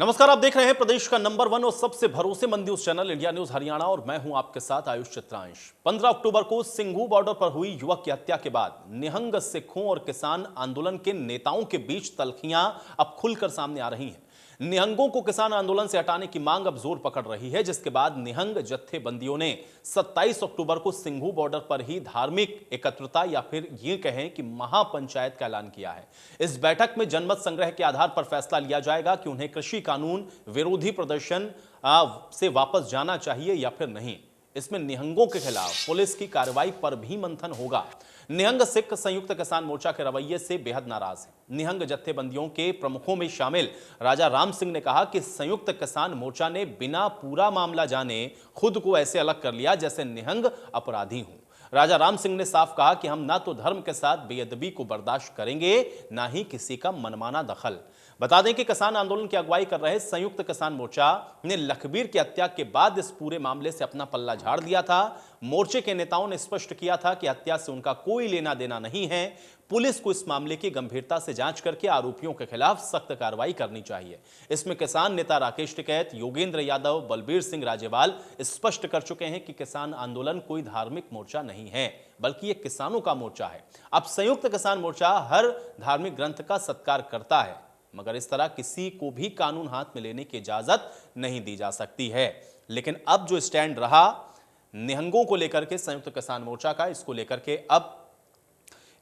नमस्कार, आप देख रहे हैं प्रदेश का नंबर 1 और सबसे भरोसेमंद news channel India news Haryana और मैं हूं आपके साथ आयुष चित्रांश। 15 अक्टूबर को सिंघू बॉर्डर पर हुई युवक की हत्या के बाद निहंग सिखों और किसान आंदोलन के नेताओं के बीच तल्खियां अब खुलकर सामने आ रही हैं। निहंगों को किसान आंदोलन से हटाने की मांग अब जोर पकड़ रही है, जिसके बाद निहंग जत्थेबंदियों ने 27 अक्टूबर को सिंघू बॉर्डर पर ही धार्मिक एकत्रता या फिर ये कहें कि महापंचायत का ऐलान किया है। इस बैठक में जनमत संग्रह के आधार पर फैसला लिया जाएगा कि उन्हें कृषि कानून विरोधी प्रदर्शन से वापस जाना चाहिए या फिर नहीं। इसमें निहंगों के खिलाफ पुलिस की कार्रवाई पर भी मंथन होगा। निहंग सिख संयुक्त किसान मोर्चा के रवैये से बेहद नाराज है। निहंग जत्थेबंदियों के प्रमुखों में शामिल राजा राम सिंह ने कहा कि संयुक्त किसान मोर्चा ने बिना पूरा मामला जाने खुद को ऐसे अलग कर लिया जैसे निहंग अपराधी हों। राजा राम सिंह ने साफ कहा कि हम ना तो धर्म के साथ बेअदबी को बर्दाश्त करेंगे, ना ही किसी का मनमाना दखल। बता दें कि किसान आंदोलन की अगुवाई कर रहे संयुक्त किसान मोर्चा ने लखबीर की हत्या के बाद इस पूरे मामले से अपना पल्ला झाड़ दिया था। मोर्चे के नेताओं ने स्पष्ट किया था कि हत्या से उनका कोई लेना देना नहीं है। पुलिस को इस मामले की गंभीरता से जांच करके आरोपियों के खिलाफ सख्त कार्रवाई करनी चाहिए। इसमें किसान नेता राकेश टिकैत, योगेंद्र यादव, बलबीर सिंह राजेवाल स्पष्ट कर चुके हैं कि किसान आंदोलन कोई धार्मिक मोर्चा नहीं है, बल्कि ये किसानों का मोर्चा है। अब संयुक्त किसान मोर्चा हर धार्मिक ग्रंथ का सत्कार करता है, मगर इस तरह किसी को भी कानून हाथ में लेने की इजाजत नहीं दी जा सकती है। लेकिन अब जो स्टैंड रहा निहंगों को लेकर के संयुक्त किसान मोर्चा का, इसको लेकर के अब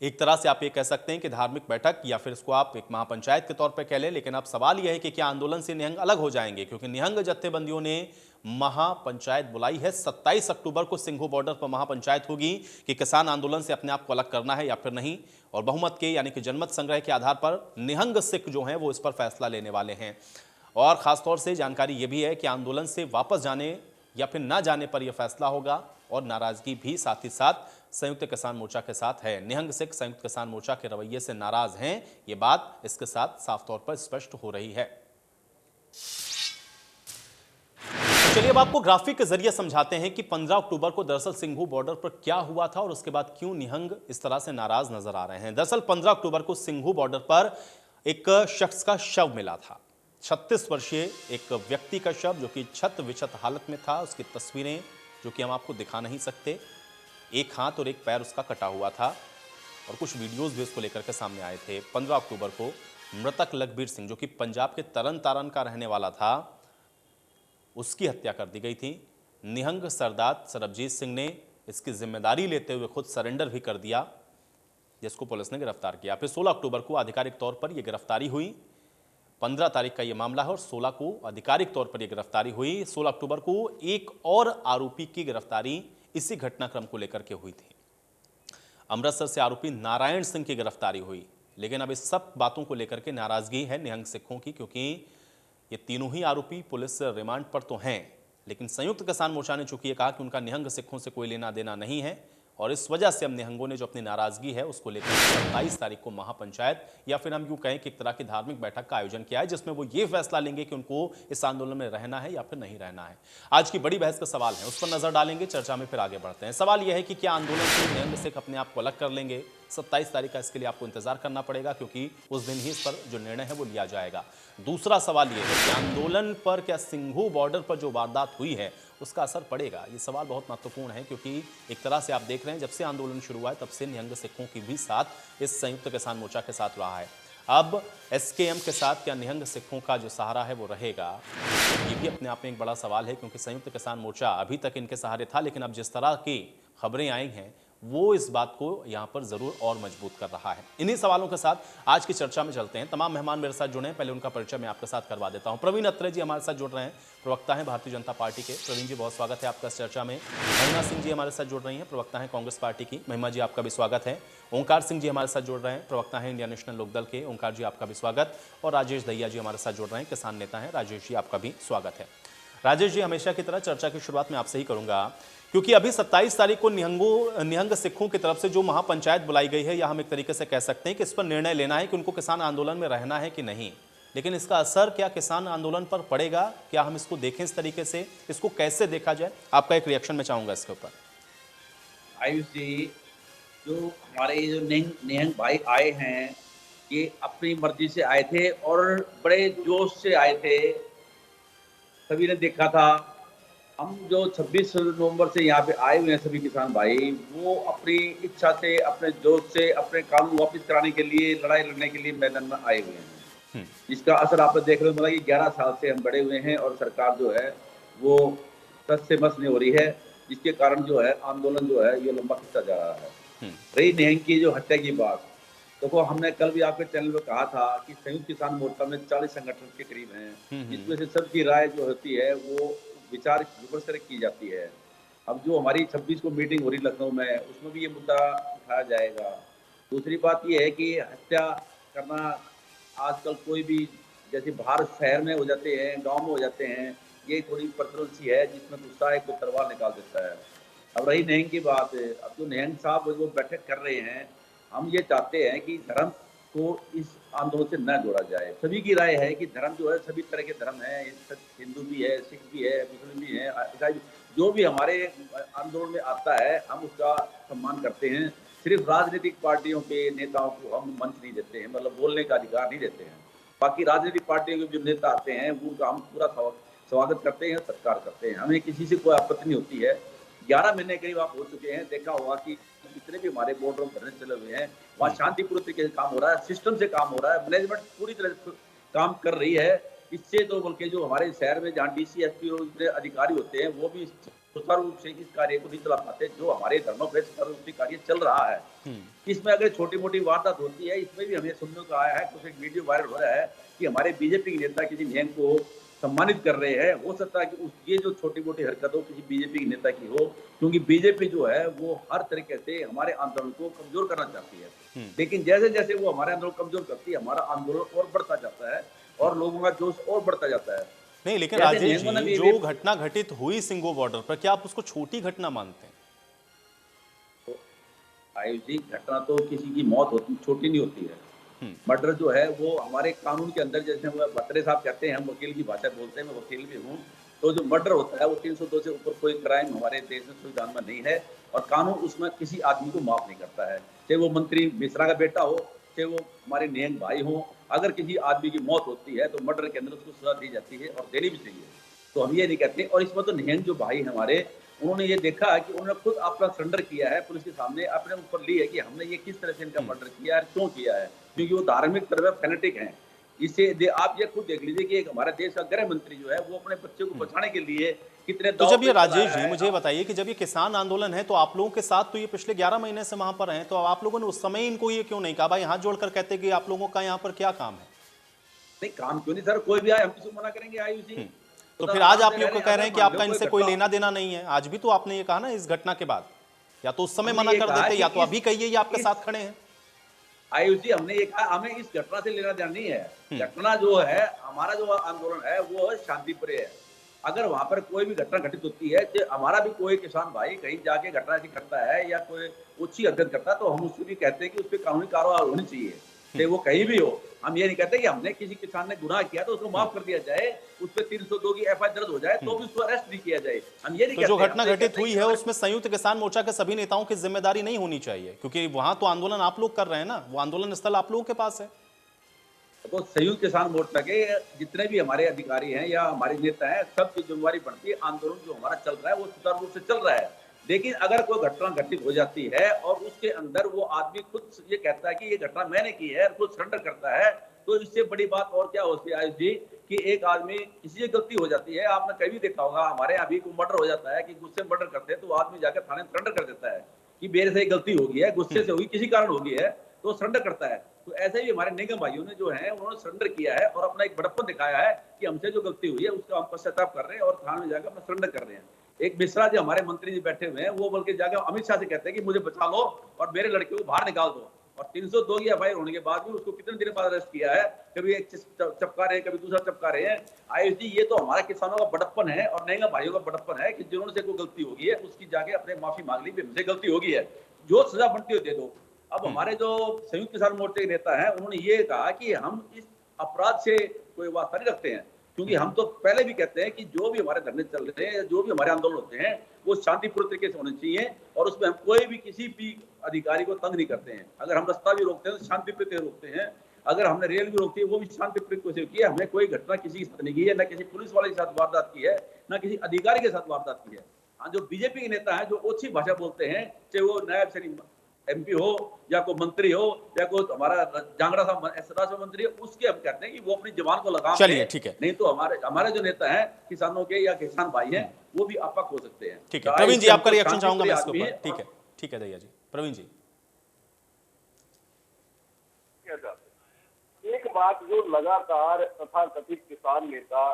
एक तरह से आप ये कह सकते हैं कि धार्मिक बैठक या फिर इसको आप एक महापंचायत के तौर पर कह लें। लेकिन अब सवाल यह है कि क्या आंदोलन से निहंग अलग हो जाएंगे, क्योंकि निहंग जत्थेबंदियों ने महापंचायत बुलाई है। 27 अक्टूबर को सिंघू बॉर्डर पर महापंचायत होगी कि किसान आंदोलन से अपने आप को अलग करना है या फिर नहीं। और बहुमत के यानी कि जनमत संग्रह के आधार पर निहंग सिख जो हैं वो इस पर फैसला लेने वाले हैं। और खासतौर से जानकारी ये भी है कि आंदोलन से वापस जाने या फिर ना जाने पर यह फैसला होगा। और नाराजगी भी साथ ही साथ संयुक्त किसान मोर्चा के साथ है। निहंग सिख संयुक्त किसान मोर्चा के रवैये से नाराज हैं, ये बात इसके साथ साफ तौर पर स्पष्ट हो रही है। चलिए अब आपको ग्राफिक के जरिए समझाते हैं कि 15 अक्टूबर को दरअसल सिंघू बॉर्डर पर क्या हुआ था और उसके बाद क्यों निहंग इस तरह से नाराज नजर आ रहे हैं। दरअसल 15 अक्टूबर को सिंघू बॉर्डर पर एक शख्स का शव मिला था। 36 वर्षीय एक व्यक्ति का शव जो कि छत विछत हालत में था। उसकी तस्वीरें जो कि हम आपको दिखा नहीं सकते, एक हाथ और एक पैर उसका कटा हुआ था और कुछ वीडियोस भी उसको लेकर के सामने आए थे। 15 अक्टूबर को मृतक लखबीर सिंह जो कि पंजाब के तरन तारण का रहने वाला था, उसकी हत्या कर दी गई थी। निहंग सरदार सरबजीत सिंह ने इसकी जिम्मेदारी लेते हुए खुद सरेंडर भी कर दिया, जिसको पुलिस ने गिरफ्तार किया। फिर 16 अक्टूबर को आधिकारिक तौर पर यह गिरफ्तारी हुई। 15 तारीख का यह मामला है और 16 को आधिकारिक तौर पर यह गिरफ्तारी हुई। 16 अक्टूबर को एक और आरोपी की गिरफ्तारी इसी घटनाक्रम को लेकर के हुई थी। अमृतसर से आरोपी नारायण सिंह की गिरफ्तारी हुई। लेकिन अब इस सब बातों को लेकर के नाराजगी है निहंग सिखों की, क्योंकि ये तीनों ही आरोपी पुलिस रिमांड पर तो हैं, लेकिन संयुक्त किसान मोर्चा ने चूंकि ये कहा कि उनका निहंग सिखों से कोई लेना देना नहीं है और इस वजह से अब निहंगों ने जो अपनी नाराजगी है उसको लेकर 27 तारीख को महापंचायत या फिर हम यूं कहें कि एक तरह की धार्मिक बैठक का आयोजन किया है, जिसमें वो ये फैसला लेंगे कि उनको इस आंदोलन में रहना है या फिर नहीं रहना है। आज की बड़ी बहस का सवाल है, उस पर नजर डालेंगे, चर्चा में फिर आगे बढ़ते हैं। सवाल यह है कि क्या आंदोलन से निहंग सिख अपने आप को अलग कर लेंगे? 27 तारीख का इसके लिए आपको इंतजार करना पड़ेगा, क्योंकि उस दिन ही इस पर जो निर्णय है वो लिया जाएगा। दूसरा सवाल यह है कि आंदोलन पर क्या सिंघू बॉर्डर पर जो वारदात हुई है उसका असर पड़ेगा? ये सवाल बहुत महत्वपूर्ण है, क्योंकि एक तरह से आप देख रहे हैं जब से आंदोलन शुरू हुआ है तब से निहंग सिखों की भी साथ इस संयुक्त किसान मोर्चा के साथ रहा है। अब एसकेएम के साथ क्या निहंग सिखों का जो सहारा है वो रहेगा? ये भी अपने आप में एक बड़ा सवाल है, क्योंकि संयुक्त किसान मोर्चा अभी तक इनके सहारे था, लेकिन अब जिस तरह की खबरें आई हैं वो इस बात को यहां पर जरूर और मजबूत कर रहा है। इन्हीं सवालों के साथ आज की चर्चा में चलते हैं। तमाम मेहमान मेरे साथ जुड़े हैं, पहले उनका परिचय मैं आपके साथ करवा देता हूं। प्रवीण अत्रे जी हमारे साथ जुड़ रहे हैं, प्रवक्ता हैं भारतीय जनता पार्टी के। प्रवीण जी बहुत स्वागत है आपका इस चर्चा में। महिमा सिंह जी हमारे साथ जुड़ रही हैं, प्रवक्ता हैं कांग्रेस पार्टी की। महिमा जी आपका भी स्वागत है। ओंकार सिंह जी हमारे साथ जुड़ रहे हैं, प्रवक्ता हैं इंडिया नेशनल लोकदल के। ओंकार जी आपका भी स्वागत। और राजेश दहिया जी हमारे साथ जुड़ रहे हैं, किसान नेता हैं। राजेश जी आपका भी स्वागत है। राजेश जी, हमेशा की तरह चर्चा की शुरुआत मैं आपसे ही करूंगा, क्योंकि अभी 27 तारीख को निहंग सिखों की तरफ से जो महापंचायत बुलाई गई है, या हम एक तरीके से कह सकते हैं कि इस पर निर्णय लेना है कि उनको किसान आंदोलन में रहना है कि नहीं। लेकिन इसका असर क्या किसान आंदोलन पर पड़ेगा? क्या हम इसको देखें इस तरीके से? इसको कैसे देखा जाए? आपका एक रिएक्शन मैं चाहूंगा इसके ऊपर। आयुष जी, जो हमारे जो निहंग भाई आए हैं, ये अपनी मर्जी से आए थे और बड़े जोश से आए थे सभी ने देखा था। हम जो 26 नवंबर से यहाँ पे आए हुए हैं सभी किसान भाई, वो अपनी इच्छा से, अपने जोश से, अपने कानून वापस कराने के लिए, लड़ाई लड़ने के लिए मैदान में आए हुए हैं। हम्म। जिसका असर आप देख रहे हो, मतलब कि 11 साल से हम बड़े हुए हैं और सरकार जो है वो टस से मस नहीं हो रही है, जिसके कारण जो है आंदोलन जो है ये लंबा खिंचता जा रहा है। हम्म। रही निहंग की जो हत्या की बात, देखो हमने कल भी आपके चैनल पे कहा था कि संयुक्त किसान मोर्चा में 40 संगठन के करीब हैं, जिसमें से सबकी राय जो होती है वो विचार विमर्श की जाती है। अब जो हमारी 26 को मीटिंग हो रही लखनऊ में, उसमें भी ये मुद्दा उठाया जाएगा। दूसरी बात ये है कि हत्या करना आजकल कोई भी, जैसे बाहर शहर में हो जाते हैं, गांव में हो जाते हैं, ये थोड़ी प्रचलन सी है जिसमें गुस्सा है, कोई तलवार निकाल देता है। अब रही निहंग की बात, अब जो निहंग साहब वो बैठक कर रहे हैं, हम ये चाहते हैं कि धर्म को इस आंदोलन से न जोड़ा जाए। सभी की राय है कि धर्म जो है, सभी तरह के धर्म है, हिंदू भी है, सिख भी है, मुस्लिम भी है, ईसाई भी, जो भी हमारे आंदोलन में आता है हम उसका सम्मान करते हैं। सिर्फ राजनीतिक पार्टियों के नेताओं को हम मंच नहीं देते हैं, मतलब बोलने का अधिकार नहीं देते हैं। बाकी राजनीतिक पार्टियों के जो नेता आते हैं उनका हम पूरा स्वागत करते हैं, सत्कार करते हैं, हमें किसी से कोई आपत्ति नहीं होती है। 11 महीने करीब आप हो चुके हैं, देखा होगा कि जितने भी हमारे बोर्ड रूम धरने चले हुए हैं वहाँ शांतिपूर्ण तरीके से काम हो रहा है, सिस्टम से काम हो रहा है, मैनेजमेंट पूरी तरह से काम कर रही है। इससे तो बल्कि जो हमारे शहर में जहाँ डीसी एसपी और इतने अधिकारी होते हैं वो भी सुचारू रूप से इस कार्य को नहीं चला पाते, जो हमारे धर्मों पर सुचारू रूप से कार्य चल रहा है। इसमें अगर छोटी मोटी वारदात होती है, इसमें भी हमें सुनने को आया है, कुछ एक वीडियो वायरल हो रहा है कि हमारे बीजेपी के नेता किसी निहंग को सम्मानित कर रहे हैं। हो सकता है कि ये जो छोटी मोटी हरकत हो किसी बीजेपी के नेता की हो, क्योंकि बीजेपी जो है वो हर तरीके से हमारे आंदोलन को कमजोर करना चाहती है। लेकिन जैसे जैसे वो हमारे आंदोलन कमजोर करती है, हमारा आंदोलन और बढ़ता जाता है और लोगों का जोश और बढ़ता जाता है। नहीं, लेकिन राजेश जी, जो घटना घटित हुई सिंघू बॉर्डर पर, क्या आप उसको छोटी घटना मानते हैं? आयुष जी, घटना तो किसी की मौत होती छोटी नहीं होती है। मर्डर जो है वो हमारे कानून के अंदर, जैसे वो बत्रे साहब कहते हैं, हम वकील की भाषा बोलते हैं, मैं वकील भी हूँ, तो जो मर्डर होता है वो 302 से ऊपर कोई क्राइम हमारे देश में संविधान में नहीं है और कानून उसमें किसी आदमी को माफ नहीं करता है। चाहे वो मंत्री मिश्रा का बेटा हो, चाहे वो हमारे निहंग भाई हो, अगर किसी आदमी की मौत होती है तो मर्डर के अंदर उसको सजा दी जाती है और देनी भी चाहिए। तो हम ये नहीं कहते। और इसमें तो निहंग जो भाई हमारे, उन्होंने ये देखा कि उन्होंने खुद अपना सरेंडर किया है पुलिस के सामने, अपने ऊपर ली है कि हमने ये किस तरह से इनका मर्डर किया है, क्यों किया है, क्योंकि वो धार्मिक तरह फैनेटिक हैं। इससे आप ये खुद देख लीजिए कि एक हमारा देश का गृह मंत्री जो है वो अपने बच्चे को बचाने के लिए कितने तो जब ये राजेश जी मुझे बताइए कि जब ये किसान आंदोलन है तो आप लोगों के साथ तो ये पिछले 11 महीने से वहां पर हैं, तो आप लोगों ने उस समय इनको ये क्यों नहीं कहा, भाई हाथ जोड़कर कहते कि आप लोगों का यहाँ पर क्या काम है? नहीं, काम क्यों नहीं सर, कोई भी आए हम किसी को मना करेंगे आयुष जी। तो फिर आज आप लोग कह रहे हैं कि आपका इनसे कोई लेना देना नहीं है। आज भी तो आपने ये कहा ना इस घटना के बाद, या तो उस समय मना कर देते या तो अभी कहिए ये आपके साथ खड़े हैं। आयुष जी, हमने ये कहा हमें इस घटना से लेना देना नहीं है। घटना जो है, हमारा जो आंदोलन है वो शांतिप्रिय है। अगर वहां पर कोई भी घटना घटित होती है, तो हमारा भी कोई किसान भाई कहीं जाके घटना ऐसी करता है या कोई ऊंची हरकत करता है, तो हम उससे भी कहते हैं कि उस पर कानूनी कार्रवाई होनी चाहिए, चाहे वो कहीं भी हो। हम ये नहीं कहते कि हमने किसी किसान ने गुनाह किया तो उसको माफ कर दिया जाए, उस पर 302 की एफआईआर दर्ज हो जाए तो भी उसको अरेस्ट नहीं किया जाए। हम ये नहीं तो जो घटना घटित हुई है उसमें संयुक्त किसान मोर्चा के सभी नेताओं की जिम्मेदारी नहीं होनी चाहिए, क्योंकि वहां तो आंदोलन आप लोग कर रहे हैं ना, वो आंदोलन स्थल आप लोगों के पास है। तो संयुक्त किसान मोर्चा के जितने भी हमारे अधिकारी हैं या हमारे नेता हैं, सबकी जिम्मेदारी बनती है। आंदोलन जो हमारा चल रहा है वो सुचारू रूप से चल रहा है। लेकिन अगर कोई घटना घटित हो जाती है और उसके अंदर वो आदमी खुद ये कहता है कि ये घटना मैंने की है, खुद सरेंडर करता है, तो इससे बड़ी बात और क्या होती है आयुष जी, कि एक आदमी किसी से गलती हो जाती है, आपने कभी देखा होगा हमारे यहाँ भी कोई मर्डर हो जाता है कि गुस्से में मर्डर करते हैं, तो आदमी जाकर थाने में सरेंडर कर देता है कि मेरे से गलती होगी है, गुस्से से होगी, किसी कारण होगी है, तो सरेंडर करता है। तो ऐसे ही हमारे निगम भाइयों ने जो है उन्होंने सरेंडर किया है और अपना एक बड़प्पन दिखाया है कि हमसे जो गलती हुई है उसका हम पश्चाताप कर रहे हैं और थाने में जाकर अपना सरेंडर कर रहे हैं। एक मिश्रा जी हमारे मंत्री जी बैठे हुए हैं, वो बल्कि जाकर अमित शाह से कहते हैं कि मुझे बचा लो और मेरे लड़के को बाहर निकाल दो। और 302 की एफआईआर होने के बाद भी उसको कितने दिन बाद अरेस्ट किया है, कभी एक चपका रहे हैं, कभी दूसरा चपका रहे हैं। आयुष जी, ये तो हमारा किसानों का बड़प्पन है और नेंगा भाइयों का बड़प्पन है कि जिन्होंने से कोई गलती होगी है उसकी जाके अपने माफी मांग ली, हमसे गलती होगी है, जो सजा बनती हो दे दो। अब हमारे जो संयुक्त किसान मोर्चे के नेता हैं उन्होंने ये कहा कि हम इस अपराध से कोई वास्ता नहीं रखते हैं, क्योंकि हम तो पहले भी कहते हैं कि जो भी हमारे धरने चल रहे हैं या जो भी हमारे आंदोलन होते हैं वो शांतिपूर्ण तरीके से होने चाहिए और उसमें हम कोई भी किसी भी अधिकारी को तंग नहीं करते हैं। अगर हम रास्ता भी रोकते हैं तो शांतिपूर्ण रोकते हैं। अगर हमने रेल भी रोकती है वो भी शांतिपूर्वक कोशिश की है। हमने कोई घटना किसी के साथ नहीं की है, ना किसी पुलिस वाले के साथ वारदात की है, ना किसी अधिकारी के साथ वारदात की है। हाँ, जो बीजेपी के नेता हैं जो ओछी भाषा बोलते हैं, चाहे वो नायब श्री एमपी हो या कोई मंत्री हो या कोई हमारा जांगड़ा साहब राज्य मंत्री हो, उसके हम कहते हैं कि वो अपनी जबान को लगाम चलिए, दे। ठीक है। नहीं तो हमारे जो नेता हैं किसानों के या किसान भाई हैं वो भी आपक हो सकते हैं। ठीक है प्रवीण जी, आपका रिएक्शन चाहूंगा मैं इसके ऊपर। ठीक है, ठीक है दैया जी। प्रवीण जी, एक बात जो लगातार तथाकथित किसान नेता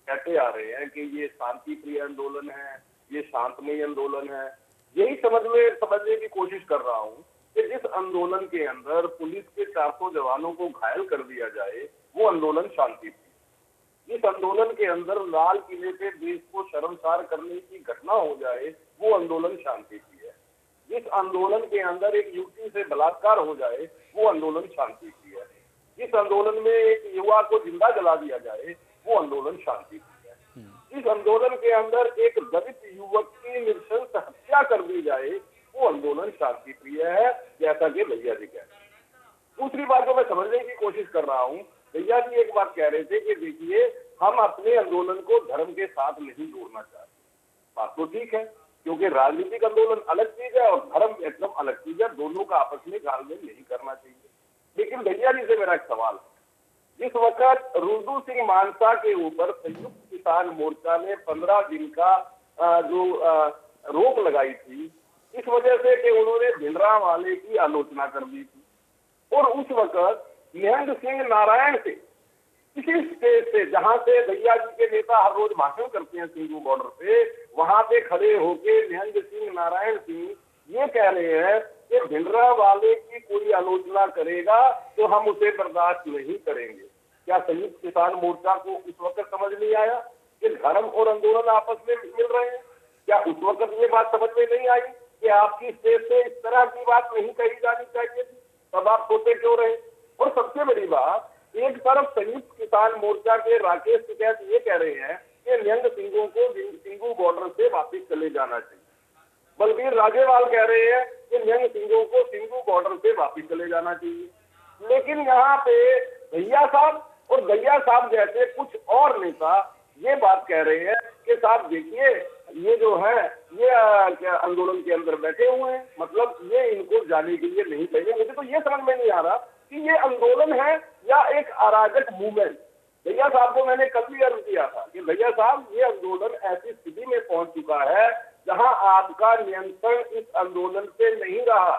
कहते आ रहे हैं कि ये शांति प्रिय आंदोलन है, ये शांतमय आंदोलन है, यही समझने की कोशिश कर रहा हूँ कि जिस आंदोलन के अंदर पुलिस के 400 जवानों को घायल कर दिया जाए वो आंदोलन शांति प्रिय। इस आंदोलन के अंदर लाल किले पे देश को शर्मसार करने की घटना हो जाए वो आंदोलन शांति प्रिय है। जिस आंदोलन के अंदर एक युवती से बलात्कार हो जाए वो आंदोलन शांति प्रिय है। जिस आंदोलन में एक युवा को जिंदा जला दिया जाए वो आंदोलन शांति प्रिय है। इस आंदोलन के अंदर एक दलित युवक की नृशंस हत्या कर दी जाए वो आंदोलन शांति प्रिय है, जैसा कि भैया जी कह रहे हैं। दूसरी बात जो मैं समझने की कोशिश कर रहा हूँ, भैया जी एक बात कह रहे थे कि देखिए हम अपने आंदोलन को धर्म के साथ नहीं जोड़ना चाहते। बात तो ठीक है, क्योंकि राजनीतिक आंदोलन अलग चीज है और धर्म एकदम अलग चीज है, दोनों का आपस में घालमेल नहीं करना चाहिए। लेकिन भैया जी से मेरा एक सवाल है, जिस वक्त रुद्र सिंह मानसा के ऊपर संयुक्त किसान मोर्चा ने 15 दिन का जो रोक लगाई थी इस वजह से कि उन्होंने भिंडरांवाले की आलोचना कर दी थी, और उस वक्त निहंग सिंह नारायण से इसी स्टेज से जहां से भैया जी के नेता हर रोज भाषण करते हैं सिंघू बॉर्डर पे, वहां पे खड़े होके निहंग सिंह नारायण सिंह ये कह रहे हैं कि भिंडरांवाले की कोई आलोचना करेगा तो हम उसे बर्दाश्त नहीं करेंगे। क्या संयुक्त किसान मोर्चा को उस वक्त समझ नहीं आया कि धर्म और आंदोलन आपस में मिल रहे हैं? क्या उस वक्त ये बात समझ में नहीं आई कि आपकी स्टेज से इस तरह की बात नहीं कही जानी चाहिए थी? तब आप सोते क्यों रहे? और सबसे बड़ी बात, एक तरफ संयुक्त किसान मोर्चा के राकेश टिकैत ये कह रहे हैं कि निहंग सिंहों को सिंघू बॉर्डर से वापिस चले जाना चाहिए, बलबीर राजेवाल कह रहे हैं कि निहंग सिंहों को सिंघू बॉर्डर से वापिस चले जाना चाहिए। लेकिन यहाँ पे भैया साहब और भैया साहब जैसे कुछ और नेता ये बात कह रहे हैं कि साहब देखिए ये जो है ये आंदोलन के अंदर बैठे हुए हैं, मतलब ये इनको जाने के लिए नहीं चाहिए। मुझे तो ये समझ में नहीं आ रहा कि ये आंदोलन है या एक अराजक मूवमेंट। भैया साहब को मैंने कल भी अर्ज किया था कि भैया साहब ये आंदोलन ऐसी स्थिति में पहुंच चुका है जहां आपका नियंत्रण इस आंदोलन पे नहीं रहा।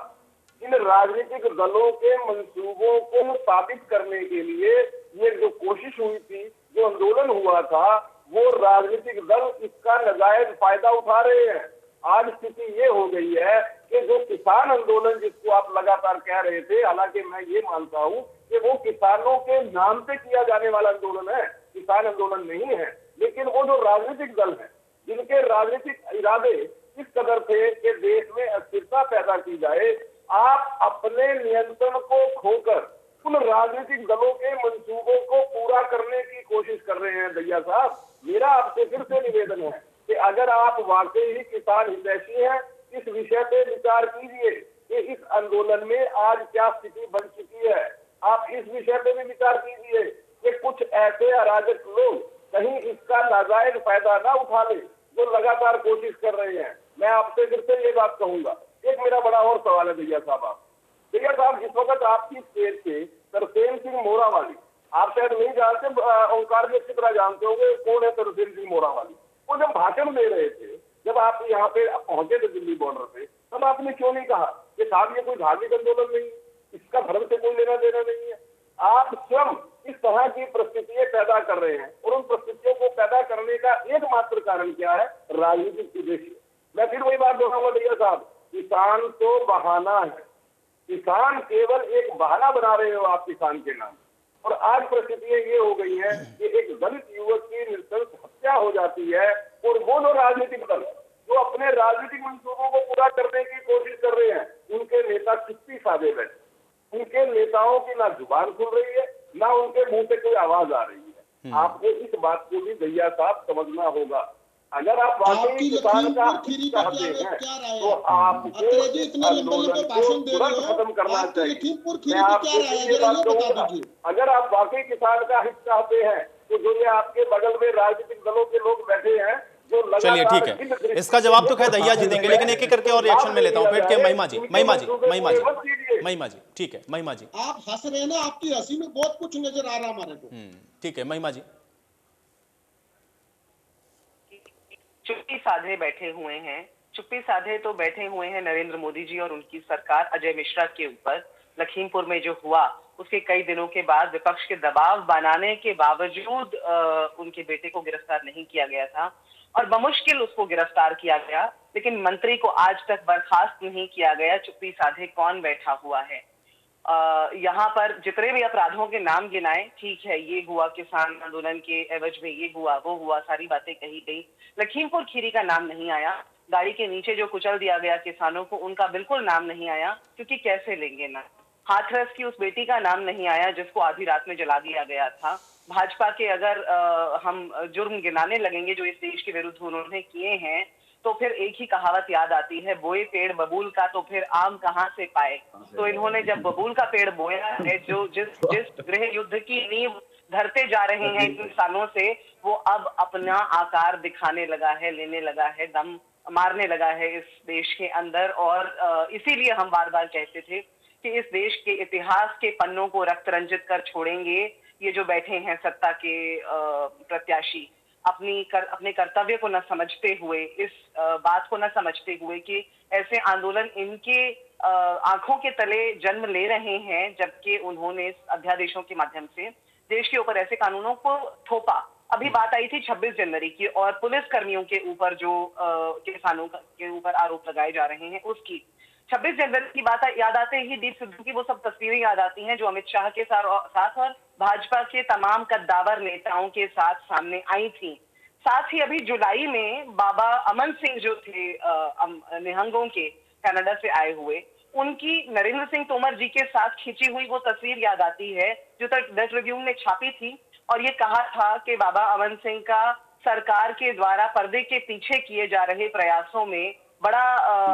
इन राजनीतिक दलों के मंसूबों को साबित करने के लिए ये जो कोशिश हुई थी, जो आंदोलन हुआ था, वो राजनीतिक दल इसका नाजायज फायदा उठा रहे हैं। आज स्थिति ये हो गई है कि जो किसान आंदोलन जिसको आप लगातार कह रहे थे, हालांकि मैं ये मानता हूँ कि वो किसानों के नाम पे किया जाने वाला आंदोलन है, किसान आंदोलन नहीं है, लेकिन वो जो राजनीतिक दल है जिनके राजनीतिक इरादे इस कदर थे कि देश में अस्थिरता पैदा की जाए, आप अपने नियंत्रण को खोकर उन राजनीतिक दलों के मंसूबों को पूरा करने की कोशिश कर रहे हैं। भैया साहब, मेरा आपसे फिर से निवेदन है कि अगर आप वाकई ही किसान हितैषी हैं, इस विषय पे विचार कीजिए कि इस आंदोलन में आज क्या स्थिति बन चुकी है। आप इस विषय पे भी विचार कीजिए कि कुछ ऐसे अराजक लोग कहीं इसका नाजायज फायदा ना उठा ले, जो लगातार कोशिश कर रहे हैं। मैं आपसे फिर से ये बात कहूंगा। एक मेरा बड़ा और सवाल है भैया साहब, जिस वक्त आपकी स्टेज पे तरसेम सिंह मोरावाली, आप शायद नहीं जानते, ओंकार में अच्छी तरह जानते होंगे कौन है तरसेम सिंह मोरावाली, वो जब भाषण दे रहे थे, जब आप यहाँ पे पहुंचे थे दिल्ली बॉर्डर पे, तब आपने क्यों नहीं कहा कि साहब ये कोई धार्मिक आंदोलन नहीं, इसका धर्म से कोई लेना देना नहीं है। आप स्वयं इस तरह की परिस्थितियां पैदा कर रहे हैं, और उन परिस्थितियों को पैदा करने का एकमात्र कारण क्या है? राजनीतिक उद्देश्य। मैं फिर वही बात दोहराऊंगा भैया साहब, किसान तो बहाना है, किसान केवल एक बहाना बना रहे हो आप किसान के नाम। और आज परिस्थितियां ये हो गई है कि एक दलित युवक की नृशंस हत्या हो जाती है, और वो जो राजनीतिक दल जो अपने राजनीतिक मंसूबों को पूरा करने की कोशिश कर रहे हैं, उनके नेता चुप्पी साधे बैठे, उनके नेताओं की ना जुबान खुल रही है, ना उनके मुंह से कोई आवाज आ रही है। आपको इस बात को भी भैया साहब समझना होगा। अगर आप वाकई आपकी किसान का लखीमपुर खीरी पे चाहते क्या हैं क्या राय तो है? आपको अत्रे जी इतने लंबे लंबे आंदोलन को भाषण दे रहे तुरंत हो, खत्म करना आपकी चाहिए। लखीमपुर मैं खीरी पे क्या आपसे राय है, ये जरा बात ये बता कहूंगा, दीजिए। अगर आप वाकई किसान का हित चाहते हैं तो जो ये आपके बगल में राजनीतिक दलों के लोग बैठे हैं जो चलिए ठीक है, इसका जवाब तो खैर दहिया जी देंगे, लेकिन एक एक करके और रिएक्शन में लेता हूं। फिर के महिमा जी, महिमा जी, ठीक है महिमा जी। आप हंस रहे हैं ना, आपकी हंसी में बहुत कुछ नजर आ रहा है हमारे को। ठीक है महिमा जी। चुप्पी साधे बैठे हुए हैं, चुप्पी साधे तो बैठे हुए हैं नरेंद्र मोदी जी और उनकी सरकार अजय मिश्रा के ऊपर। लखीमपुर में जो हुआ उसके कई दिनों के बाद विपक्ष के दबाव बनाने के बावजूद उनके बेटे को गिरफ्तार नहीं किया गया था और बमुश्किल उसको गिरफ्तार किया गया, लेकिन मंत्री को आज तक बर्खास्त नहीं किया गया। चुप्पी साधे कौन बैठा हुआ है? यहाँ पर जितने भी अपराधों के नाम गिनाए, ठीक है, ये हुआ किसान आंदोलन के एवज में, ये हुआ वो हुआ, सारी बातें कही गई। लखीमपुर खीरी का नाम नहीं आया, गाड़ी के नीचे जो कुचल दिया गया किसानों को, उनका बिल्कुल नाम नहीं आया, क्योंकि कैसे लेंगे नाम। हाथरस की उस बेटी का नाम नहीं आया जिसको आधी रात में जला दिया गया था। भाजपा के अगर हम जुर्म गिनाने लगेंगे जो इस देश के विरुद्ध उन्होंने किए हैं, तो फिर एक ही कहावत याद आती है, बोए पेड़ बबूल का तो फिर आम कहां से पाए। तो इन्होंने जब बबूल का पेड़ बोया है, जो जिस गृह युद्ध की नींव धरते जा रहे हैं इन सालों से, वो अब अपना आकार दिखाने लगा है, लेने लगा है, दम मारने लगा है इस देश के अंदर। और इसीलिए हम बार बार कहते थे कि इस देश के इतिहास के पन्नों को रक्त रंजित कर छोड़ेंगे ये जो बैठे हैं सत्ता के प्रत्याशी, अपने कर्तव्य को न समझते हुए, इस बात को न समझते हुए कि ऐसे आंदोलन इनके आंखों के तले जन्म ले रहे हैं, जबकि उन्होंने इस अध्यादेशों के माध्यम से देश के ऊपर ऐसे कानूनों को थोपा। अभी बात आई थी 26 जनवरी की और पुलिस कर्मियों के ऊपर जो किसानों के ऊपर आरोप लगाए जा रहे हैं उसकी। 26 जनवरी की बात याद आते ही दीप सिद्धू की वो सब तस्वीरें याद आती हैं जो अमित शाह के साथ और भाजपा के तमाम कद्दावर नेताओं के साथ सामने आई थी। साथ ही अभी जुलाई में बाबा अमन सिंह जो थे निहंगों के, कनाडा से आए हुए, उनकी नरेंद्र सिंह तोमर जी के साथ खींची हुई वो तस्वीर याद आती है जो द ट्रिब्यून ने छापी थी और ये कहा था कि बाबा अमन सिंह का सरकार के द्वारा पर्दे के पीछे किए जा रहे प्रयासों में बड़ा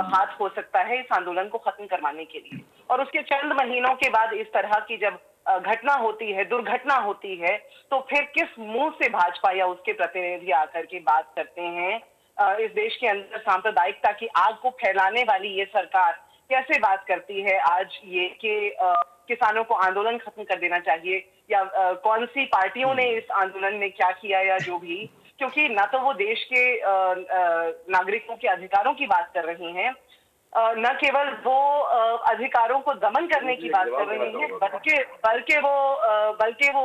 हाथ हो सकता है इस आंदोलन को खत्म करवाने के लिए। और उसके चंद महीनों के बाद इस तरह की जब घटना होती है, दुर्घटना होती है, तो फिर किस मुंह से भाजपा या उसके प्रतिनिधि आकर के बात करते हैं? इस देश के अंदर सांप्रदायिकता की आग को फैलाने वाली ये सरकार कैसे बात करती है आज ये कि किसानों को आंदोलन खत्म कर देना चाहिए, या कौन सी पार्टियों ने इस आंदोलन में क्या किया या जो भी, क्योंकि ना तो वो देश के नागरिकों के अधिकारों की बात कर रहे हैं, न केवल वो अधिकारों को दमन करने की बात कर रहे हैं, बल्कि वो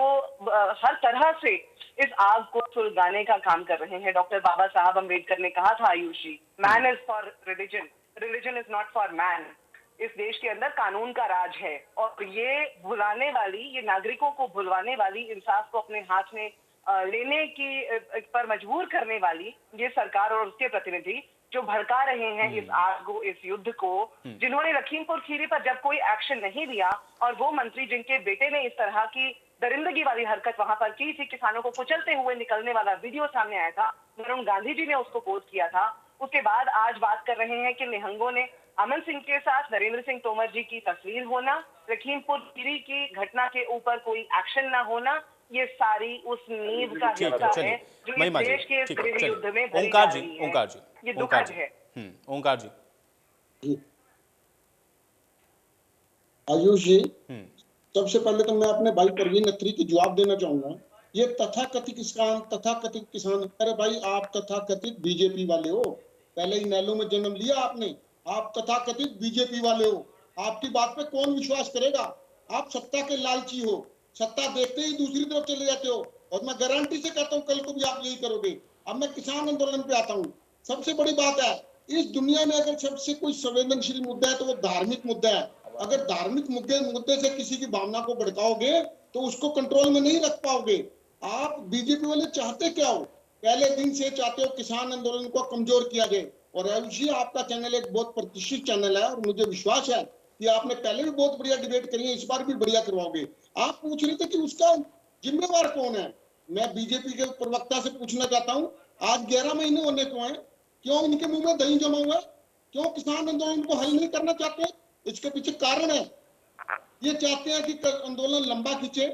हर तरह से इस आग को सुलगाने का काम कर रहे हैं। डॉक्टर बाबा साहब अम्बेडकर ने कहा था, Ayush ji, man is for religion, religion is not for man. इस देश के अंदर कानून का राज है और ये भुलाने वाली, ये नागरिकों को भुलवाने वाली, इंसाफ को अपने हाथ में लेने की पर मजबूर करने वाली ये सरकार और उसके प्रतिनिधि जो भड़का रहे हैं इस आग को, इस युद्ध को, जिन्होंने लखीमपुर खीरी पर जब कोई एक्शन नहीं लिया और वो मंत्री जिनके बेटे ने इस तरह की दरिंदगी वाली हरकत वहां पर की थी, किसानों को कुचलते हुए निकलने वाला वीडियो सामने आया था, वरुण गांधी जी ने उसको पोस्ट किया था, उसके बाद आज बात कर रहे हैं कि निहंगों ने अमन सिंह के साथ नरेंद्र सिंह तोमर जी की तस्वीर होना, लखीमपुर खीरी की घटना के ऊपर कोई एक्शन ना होना, ये सारी उस नींव का हिस्सा है जो इस देश के गृह युद्ध में भरी जा रही है। ओंकार जी, ये दुखद है। ओंकार जी, आयुष जी, सबसे पहले तो मैं अपने भाई परवीन अत्री की जवाब देना चाहूंगा। ये तथाकथित किसान, अरे भाई आप तथाकथित बीजेपी वाले हो, पहले ही नैलो में जन्म लिया आपने, आप तथाकथित बीजेपी वाले हो, आपकी बात पे कौन विश्वास करेगा? आप सत्ता के लालची हो, सत्ता देखते ही दूसरी तरफ चले जाते हो, और मैं गारंटी से कहता हूं कल को भी आप यही करोगे। अब मैं किसान आंदोलन पे आता हूं। सबसे बड़ी बात है, इस दुनिया में अगर सबसे कोई संवेदनशील मुद्दा है तो वो धार्मिक मुद्दा है। अगर धार्मिक मुद्दे से किसी की भावना को भड़काओगे तो उसको कंट्रोल में नहीं रख पाओगे। आप बीजेपी वाले चाहते क्या हो? पहले दिन से चाहते हो किसान आंदोलन को कमजोर किया जाए। और आयुषी, आपका चैनल एक बहुत प्रतिष्ठित चैनल है और मुझे विश्वास है कि आपने पहले भी बहुत बढ़िया डिबेट करी है, इस बार भी बढ़िया करवाओगे। आप पूछ रहे थे कि उसका जिम्मेवार कौन है। मैं बीजेपी के प्रवक्ता से पूछना चाहता हूं आज 11 महीने होने को हैं, क्यों इनके मुंह में दही जमा हुआ है? क्यों किसान आंदोलन को हल नहीं करना चाहते हैं? इसके पीछे कारण है, ये चाहते हैं कि आंदोलन लंबा खींचे,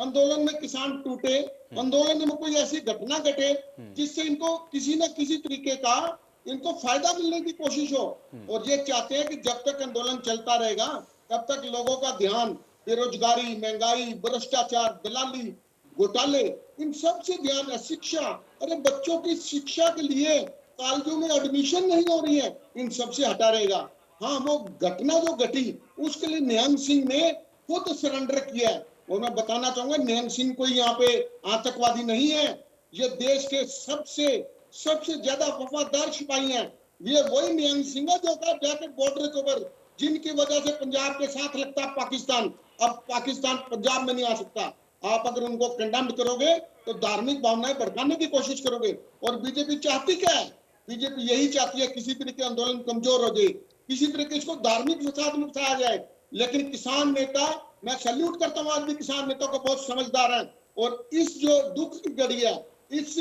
आंदोलन में किसान टूटे, आंदोलन में कोई ऐसी घटना घटे जिससे इनको किसी न किसी तरीके का इनको फायदा मिलने की कोशिश हो। और ये चाहते हैं कि जब तक आंदोलन चलता रहेगा तब तक लोगों का ध्यान बेरोजगारी, महंगाई, भ्रष्टाचार, दलाली, घोटाले, इन सब से ध्यान है। शिक्षा, अरे बच्चों की शिक्षा के लिए कॉलेजों में एडमिशन नहीं हो रही है, इन सब से हटा रहेगा। हाँ, वो घटना जो घटी उसके लिए निहंग सिंह ने खुद सरेंडर किया है। और मैं बताना चाहूंगा, निहंग सिंह कोई यहाँ पे आतंकवादी नहीं है, ये देश के सबसे ज्यादा वफादार सिपाही हैं। ये वही निहंग सिंह है जो जाके बॉर्डर के ऊपर, जिनकी वजह से पंजाब के साथ लगता है पाकिस्तान, अब पाकिस्तान पंजाब में नहीं आ सकता। आप अगर उनको कंडेम करोगे तो धार्मिक भावनाएं भड़काने की कोशिश करोगे। और बीजेपी चाहती क्या है? बीजेपी यही चाहती है किसी तरीके आंदोलन कमजोर हो जाए, किसी तरीके इसको धार्मिक फसाद में फंसाया जाए। लेकिन किसान नेता, मैं सैल्यूट करता हूं, आज भी किसान नेता को बहुत समझदार है। और इस जो दुख की घड़ी है, इस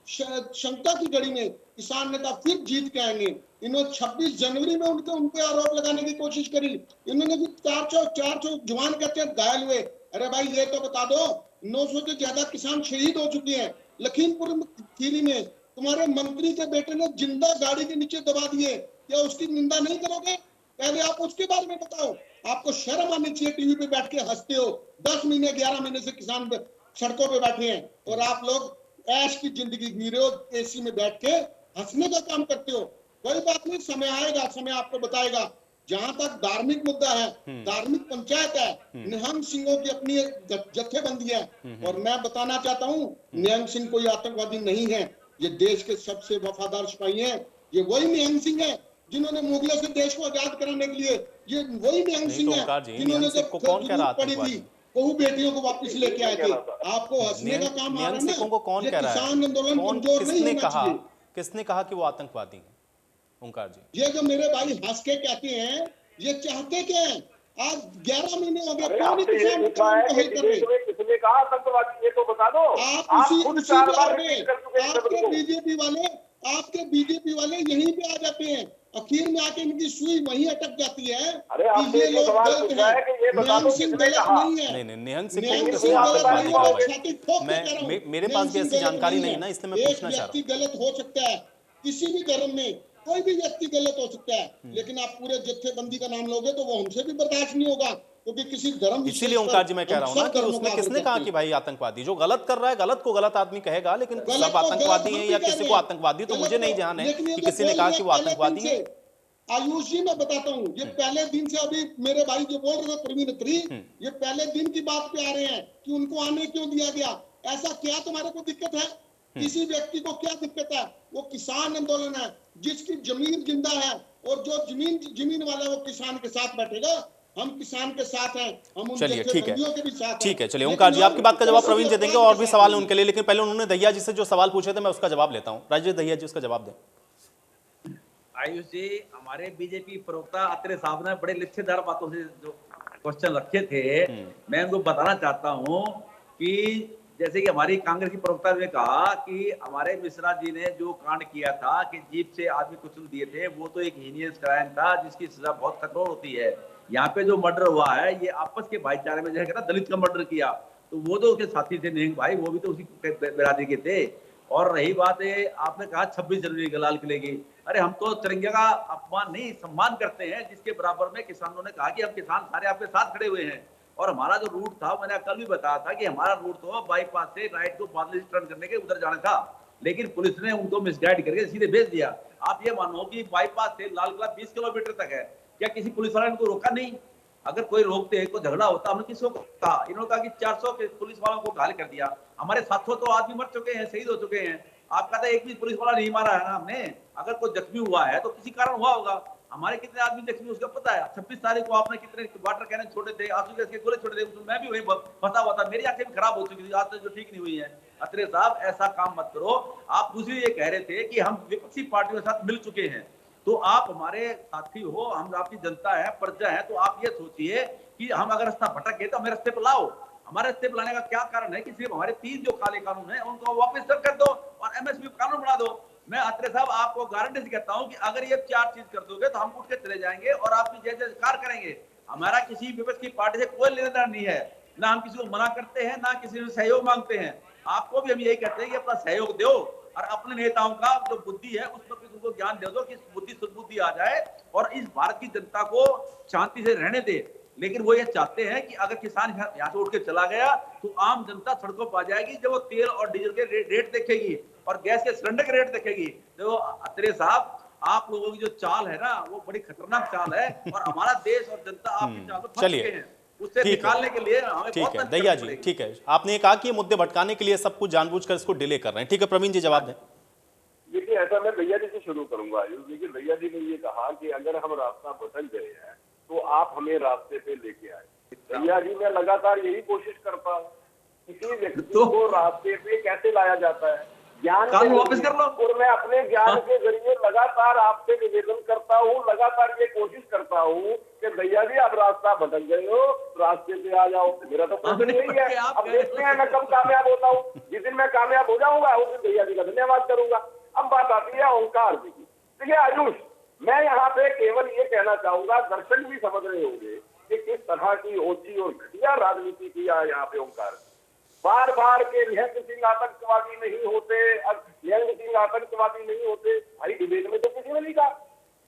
शंका की घड़ी में किसान नेता फिर जीत के आएंगे। इन्होंने 26 जनवरी में उनके आरोप लगाने की कोशिश करी। इन्होंने भी 400 जवान कहते हैं घायल हुए। अरे भाई ये तो बता दो, 900 से ज्यादा किसान शहीद हो चुके हैं। लखीमपुर खीरी में तुम्हारे मंत्री के बेटे ने जिंदा गाड़ी के नीचे दबा दिए, क्या उसकी निंदा नहीं करोगे? पहले आप उसके बारे में बताओ। आपको शर्म आनी चाहिए, टीवी पे बैठ के हंसते हो। 10 महीने 11 महीने से किसान सड़कों पे बैठे हैं और आप लोग ऐश की जिंदगी जी रहे हो, एसी में बैठ के हंसने का काम करते हो। कोई बात नहीं, समय आएगा, समय आपको बताएगा। जहां तक धार्मिक मुद्दा है, धार्मिक पंचायत है, निहंग सिंहों की अपनी जत्थेबंदी है। और मैं बताना चाहता हूं, निहंग सिंह कोई आतंकवादी नहीं है, ये देश के सबसे वफादार सिपाही हैं। ये वही निहंग सिंह है जिन्होंने मुगलों से देश को आजाद कराने के लिए, ये वही निहंग सिंह है जिन्होंने जब पड़ी थी बहु बेटियों को वापस लेके आए थे। आपको हंसने का काम आ रहा है ना? ये किसान आंदोलन कमजोर नहीं होना चाहिए। किसने कहा कि वो आतंकवादी हैं? ओंकार जी, ये जो मेरे भाई हंस के कहते हैं, ये चाहते क्या है? आज 11 महीने हो गए, कौन किसान किसने कहा आतंकवादी? ये तो बता दो। आप उसी बार में आपके बीजेपी वाले यहीं पे आ जाते हैं, आखिर में आके इनकी सुई वहीं अटक जाती है। अरे आप ये लोग गलत है, निहंग सिंह गलत नहीं है। नहीं, निहंग सिंह को आतंकवादी कहा? मेरे पास भी ऐसी जानकारी नहीं है ना, इसलिए मैं पूछना चाह रहा हूं। गलत हो सकता है, किसी भी धर्म में कोई भी व्यक्ति गलत हो सकता है, लेकिन आप पूरे जत्थेबंदी का नाम लोगे तो वो हमसे भी बर्दाश्त नहीं होगा, क्योंकि किसी धर्म, इसीलिए ओंकार जी मैं कह रहा हूं ना कि उसमें किसने कहा कि भाई आतंकवादी? जो गलत कर रहा है, गलत को गलत आदमी कहेगा, लेकिन सब आतंकवादी हैं या किसी को आतंकवादी, तो मुझे नहीं ध्यान है कि किसी ने कहा कि वो आतंकवादी है। आयुष जी मैं बताता हूँ, ये पहले दिन से, अभी मेरे भाई जो बोल रहे थे प्रवीण अत्री, ये पहले दिन की बात पे आ रहे हैं कि उनको आने क्यों दिया गया। ऐसा क्या तुम्हारे को दिक्कत है? किसी व्यक्ति को क्या दिक्कत है? वो किसान आंदोलन है, जिसकी जमीन जिंदा है, और जो जमीन वाला वो किसान के साथ बैठेगा। हम किसान के साथ हैं, हम उन चलिए ठीक है, के भी साथ ठीक है। चलिए ओंकार जी, आपकी बात का जवाब प्रवीण जी देंगे, और भी सवाल है उनके लिए, लेकिन पहले उन्होंने दहिया जी से जो सवाल पूछे थे मैं उसका जवाब लेता हूँ। राजेश दहिया जी उसका जवाब दें। आयुष जी, हमारे बीजेपी प्रवक्ता अत्रे साहब ने बड़े लिच्छेदार बातों से जो क्वेश्चन रखे थे, मैं उनको बताना चाहता हूँ कि जैसे कि हमारी कांग्रेस की प्रवक्ता ने कहा कि हमारे मिश्रा जी ने जो कांड किया था कि जीप से आदमी कुचल दिए थे, वो तो एक हीनियस क्राइम था जिसकी सजा बहुत कठोर होती है। यहाँ पे जो मर्डर हुआ है, ये आपस के भाईचारे में, जैसे कहना दलित का मर्डर किया, तो वो तो उसके साथी थे निहंग भाई, वो भी तो उसी बिरादरी के थे। और रही बात है, आपने कहा 26 जनवरी के लाल किले की, अरे हम तो तिरंगे का अपमान नहीं, सम्मान करते हैं, जिसके बराबर में किसानों ने कहा कि हम किसान सारे आपके साथ खड़े हुए हैं। और हमारा जो रूट था, मैंने कल भी बताया था कि हमारा रूट तो बाईपास से राइट को बादल टर्न करने के उधर जाना था, लेकिन पुलिस ने उनको मिसगाइड करके सीधे भेज दिया। आप ये मानो कि बाईपास से लाल किला 20 किलोमीटर तक है, क्या किसी पुलिस वाले ने उनको रोका नहीं? अगर कोई रोकते तो झगड़ा होता, हमने किसको कहा? इन्होंने कहा कि 400 पुलिस वालों को घायल कर दिया। हमारे 700 तो आदमी मर चुके हैं, शहीद हो चुके हैं। आप कहते हैं एक भी पुलिस वाला नहीं मारा है ना हमने। अगर कोई जख्मी हुआ है तो किसी कारण हुआ होगा। हमारे कितने आदमी जख्मी उसका पता है। 26 तारीख को आपने कितने वाटर कैनन छोड़े थे, आंसू गैस के गोले छोड़े थे, मैं भी वही फंसा हुआ था, मेरी आंखें भी खराब हो चुकी थी, आज तक जो ठीक नहीं हुई है। अत्रे साहब ऐसा काम मत करो। आप दूसरी ये कह रहे थे कि हम विपक्षी पार्टियों के साथ मिल चुके हैं, तो आप हमारे साथी हो, हम आपकी जनता है, प्रजा है, तो आप ये सोचिए कि हम अगर रास्ता भटक गए तो हमें रास्ते पर लाओ। हमारे स्टेप लाने का क्या कारण है कि सिर्फ हमारे 3 जो काले कानून है उनको वापस सब कर दो और एमएसपी कानून बना दो। मैं अत्रे साहब आपको गारंटी से कहता हूं कि अगर ये 4 चीज कर दोगे तो हम उठ के चले जाएंगे और आपकी जय जयकार करेंगे। हमारा किसी विपक्ष की पार्टी से कोई लेना देना नहीं है, ना हम किसी को मना करते हैं, ना किसी से सहयोग मांगते हैं। आपको भी हम यही कहते हैं कि अपना सहयोग दो और अपने नेताओं का जो बुद्धि है उस पर उनको ज्ञान दे दो कि बुद्धि सुदबुद्धि आ जाए और इस भारत की जनता को शांति से रहने दे। लेकिन वो ये चाहते हैं कि अगर किसान यहाँ से उठ के चला गया तो आम जनता सड़कों पर आ जाएगी जब वो तेल और डीजल के रेट देखेगी और गैस के सिलेंडर के रेट देखेगी। तो अत्रे साहब आप लोगों की जो चाल है ना वो बड़ी खतरनाक चाल है और हमारा देश और जनता आपकी चाल में फंस चुके हैं। उससे निकालने के लिए हमें ठीक है दैया जी, ठीक है, आपने कहा कि ये मुद्दे भटकाने के लिए सब कुछ जानबूझकर इसको डिले कर रहे हैं। ठीक है प्रवीण जी जवाब दें। देखिए ऐसा मैं भैया जी से शुरू करूंगा। देखिए भैया जी ने ये कहा कि अगर हम रास्ता भटक गए हैं तो आप हमें रास्ते पे लेके आए। भैया जी मैं लगातार यही कोशिश करता हूँ किसी व्यक्ति को रास्ते पे कैसे लाया जाता है, ज्ञान वापस कर लो। और मैं अपने ज्ञान के जरिए लगातार आपसे निवेदन करता हूँ, लगातार ये कोशिश करता हूँ कि भैया जी आप रास्ता भटक गए हो, रास्ते पे आ जाओ। मेरा तो प्रश्न यही है, अब देखते हैं मैं कब कामयाब होता हूँ। जिस दिन मैं कामयाब हो जाऊंगा उस दिन भैया जी का धन्यवाद करूंगा। अब बात आती है ओंकार जी की। देखिए आयुष, मैं यहाँ पे केवल ये कहना चाहूंगा, दर्शक भी समझ रहे होंगे कि किस तरह की ओछी और घटिया राजनीति किया यहाँ पे ओंकार। बार बार के निहंग सिंह आतंकवादी नहीं होते, निहंग सिंह आतंकवादी नहीं होते। भाई डिबेट में तो किसी ने नहीं कहा,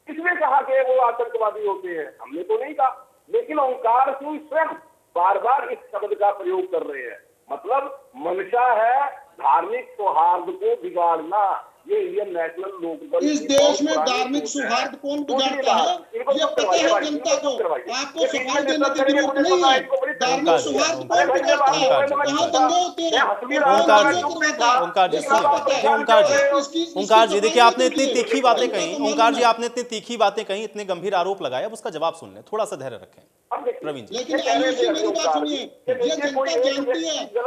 किसने कहा कि वो आतंकवादी होते हैं? हमने तो नहीं कहा। लेकिन ओंकार सिंह स्वयं बार बार इस शब्द का प्रयोग कर रहे हैं। मतलब मंशा है धार्मिक सौहार्द को बिगाड़ना। ये नेशनल लोकदल इस देश में धार्मिक सौहार्द कौन बिगाड़ता है? ये पता है जनता को। आपको सफाई देने की जरूरत नहीं है। धार्मिक सौहार्द कौन बिगाड़ता है? कहाँ दंगे होते हैं? ओंकार जी सुनिए, ओंकार जी देखिए आपने इतनी तीखी बातें कही, ओंकार जी आपने इतनी तीखी बातें कही, इतने गंभीर आरोप लगाए, अब उसका जवाब सुन लें, थोड़ा सा धैर्य रखें प्रवीण जी। लेकिन आयुष जी मेरी बात सुनिए, ये जनता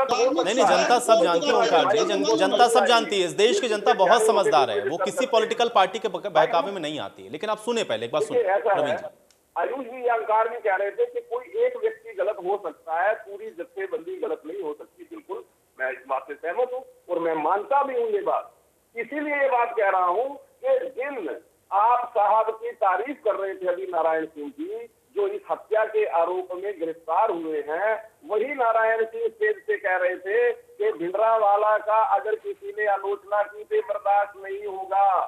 जानती है। नहीं जनता सब जानती है ओंकार जी, जनता सब जानती है। इस देश की जनता बहुत समझदार है, वो किसी पॉलिटिकल पार्टी के बहकावे में नहीं आती है। लेकिन आप सुने पहले एक बार सुनिए प्रवीण जी। आयुष जी ओंकार भी कह रहे थे कि कोई एक व्यक्ति गलत हो सकता है, पूरी जत्थेबंदी गलत नहीं हो सकती। बिल्कुल मैं इस बात से सहमत हूँ और मैं मानता भी हूँ ये बात। इसीलिए ये बात कह रहा हूँ कि जिन आप साहब की तारीफ कर रहे थे अभी नारायण सिंह जी, जो इस हत्या के आरोप में गिरफ्तार हुए हैं, वही नारायण सिंह स्टेज से कह रहे थे कि भिंडरावाला का अगर किसी ने आलोचना की तो बर्दाश्त नहीं होगा।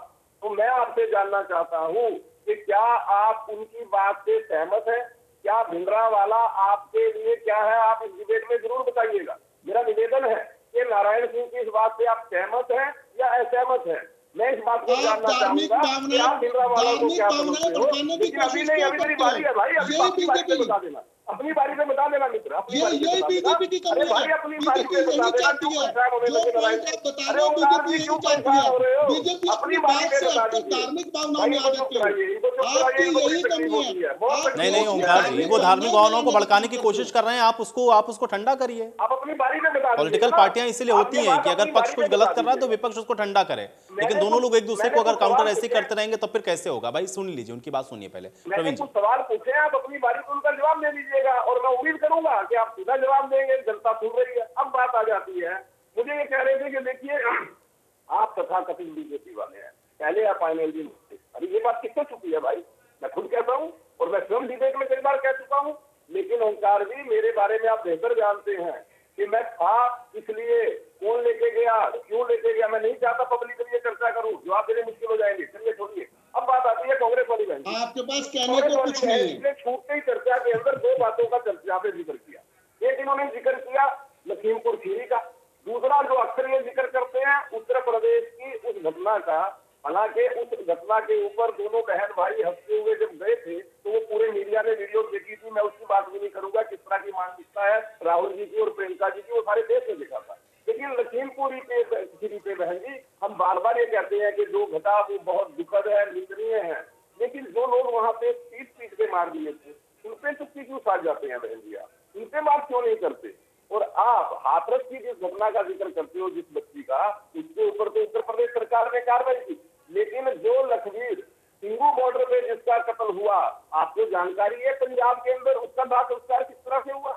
तो मैं आपसे जानना चाहता हूँ कि क्या आप उनकी बात से सहमत हैं? क्या भिंडरावाला आपके लिए क्या है? आप इस डिबेट में जरूर बताइएगा। मेरा निवेदन है कि नारायण सिंह की इस बात से आप सहमत हैं या असहमत हैं? मैं इस बात को जानना चाहूंगा कि आप भिंडरावाला को क्या समझते हो? लेकिन अभी नहीं, अभी मेरी बारी है भाई, अभी बारी पे बता देना, अपनी बारी पे बता देना मित्र, अपनी बारी पे बता देना। अरे भाई अपनी बारी पे बता देना, क्यों परेशान हो रहे हो? अरे ओंकार जी क्यों परेशान हो रहे हो? अपनी बारी पे बता दीजिए। धार्मिक भावनाओं में इनको चुप कराइए, इनको चुप कराइए, इनको बड़ी तकलीफ होती है। नहीं ओंकार जी, वो धार्मिक भावनाओं को भड़काने की कोशिश कर रहे हैं, आप उसको ठंडा करिए। आप अपनी बारी में बता दीजिए। पॉलिटिकल पार्टियां इसीलिए होती हैं कि अगर पक्ष कुछ गलत कर रहा है तो विपक्ष उसको ठंडा करे, लेकिन दोनों लोग एक दूसरे को अगर काउंटर ऐसे करते रहेंगे तो फिर कैसे होगा? भाई सुन लीजिए, उनकी बात सुनिए पहले प्रवीण जी। सवाल पूछे, आप अपनी बारी पर उनका जवाब दे दीजिएगा और मैं उम्मीद करूंगा कि आप सीधा जवाब देंगे। जनता सुन रही है। अब बात आ जाती है, मुझे ये कह रहे थे कि देखिए आप तथाकथित बीजेपी वाले हैं, पहले आप फाइनल। अरे ये बात किससे चुकी है भाई? मैं खुद कहता हूँ और मैं स्वयं डिबेट में कई बार कह चुका हूँ। लेकिन ओंकार जी मेरे बारे में आप बेहतर जानते हैं कि मैं था इसलिए, कौन लेके गया, क्यों लेके गया, मैं नहीं चाहता पब्लिक के लिए चर्चा करूं, जवाब देने मुश्किल हो जाएंगे। चलिए छोड़िए। अब बात आती है कांग्रेस वाली बहन, आपके पास कहने को कुछ नहीं है। इसने छूटते ही चर्चा के अंदर दो बातों का चर्चा पे जिक्र किया। एक इन्होंने जिक्र किया लखीमपुर खीरी का, दूसरा जो अक्सर ये जिक्र करते हैं उत्तर प्रदेश की उस घटना का। हालांकि उस घटना के ऊपर दोनों बहन भाई हंसते हुए जब गए थे तो वो पूरे मीडिया ने वीडियो देखी थी। मैं उसकी बात भी नहीं करूंगा, किस तरह की मानसिकता है राहुल जी की और प्रियंका जी की, वो सारे देश में दिखा था। लेकिन लखीमपुर पे बहन जी, हम बार बार ये कहते हैं कि जो घटा वो बहुत दुखद है, निंदनीय है, लेकिन जो लोग वहां पे पीट के मार दिए थे उन पे चुप्पी क्यों साध जाते हैं बहन जी? आप उनसे बात क्यों नहीं करते? और आप हाथरस की जिस घटना का जिक्र करते हो जिस बच्ची का, उसके ऊपर तो उत्तर प्रदेश सरकार ने कार्रवाई की, लेकिन जो लखवीर सिंगू बॉर्डर पे जिसका कत्ल हुआ, आपको जानकारी है पंजाब के अंदर उसका दाह संस्कार किस तरह से हुआ?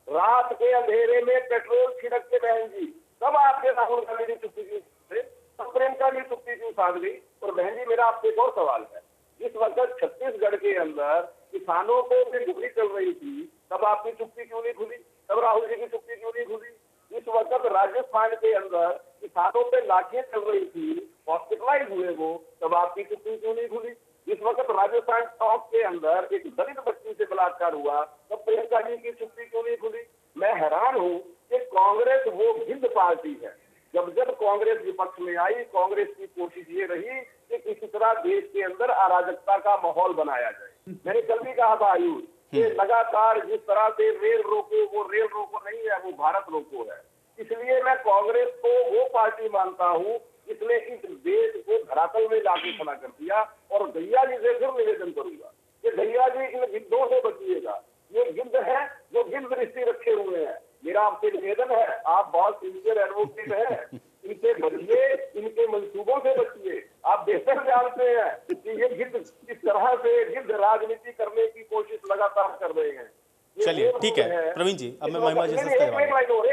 रात के अंधेरे में पेट्रोल छिड़क के बहन जी, तब आपके राहुल गांधी जी चुप्पी क्यों थे, तब प्रियंका जी चुप्पी क्यों साध गई? और बहन जी मेरा आपसे एक और सवाल है, जिस वक्त छत्तीसगढ़ के अंदर किसानों को गोली चल रही थी, तब आपकी चुप्पी क्यों नहीं खुली? तब राहुल जी की चुप्पी क्यों नहीं खुली? इस वक्त राजस्थान के अंदर किसानों पे लाठियां चल रही थी, हॉस्पिटलाइज हुए वो, तब आपकी चुप्पी क्यों नहीं खुली? इस वक्त राजस्थान टॉप के अंदर एक दलित बच्ची से बलात्कार हुआ, तब प्रियंका जी की चुप्पी क्यों नहीं खुली? मैं हैरान हूं कि कांग्रेस वो गिद्ध पार्टी है। जब जब कांग्रेस विपक्ष में आई, कांग्रेस की कोशिश ये रही कि किसी तरह देश के अंदर अराजकता का माहौल बनाया जाए। मैंने कल भी कहा था आयुष, कि लगातार जिस तरह से रेल रोको, वो रेल रोको नहीं है, वो भारत रोको है। इसलिए मैं कांग्रेस को वो पार्टी मानता हूं जिसने इस देश को धरातल में लाके खड़ा कर दिया। और भैया जी से फिर निवेदन करूंगा कि भैया जी इन गिद्धों से बचिएगा। ये गिद्ध है जो गिद्ध दृष्टि रखे हुए हैं। मेरा आपसे निवेदन है, आप बहुत सिंसियर एडवोकेट हैं, इनसे बचिए, इनके मंसूबों से बचिए। आप बेहतर जानते हैं कि ये गिद्ध किस तरह से गिद्ध राजनीति करने की कोशिश लगातार कर रहे हैं। चलिए ठीक है प्रवीण जी, अब मैं महिमा जी से एक लाइन और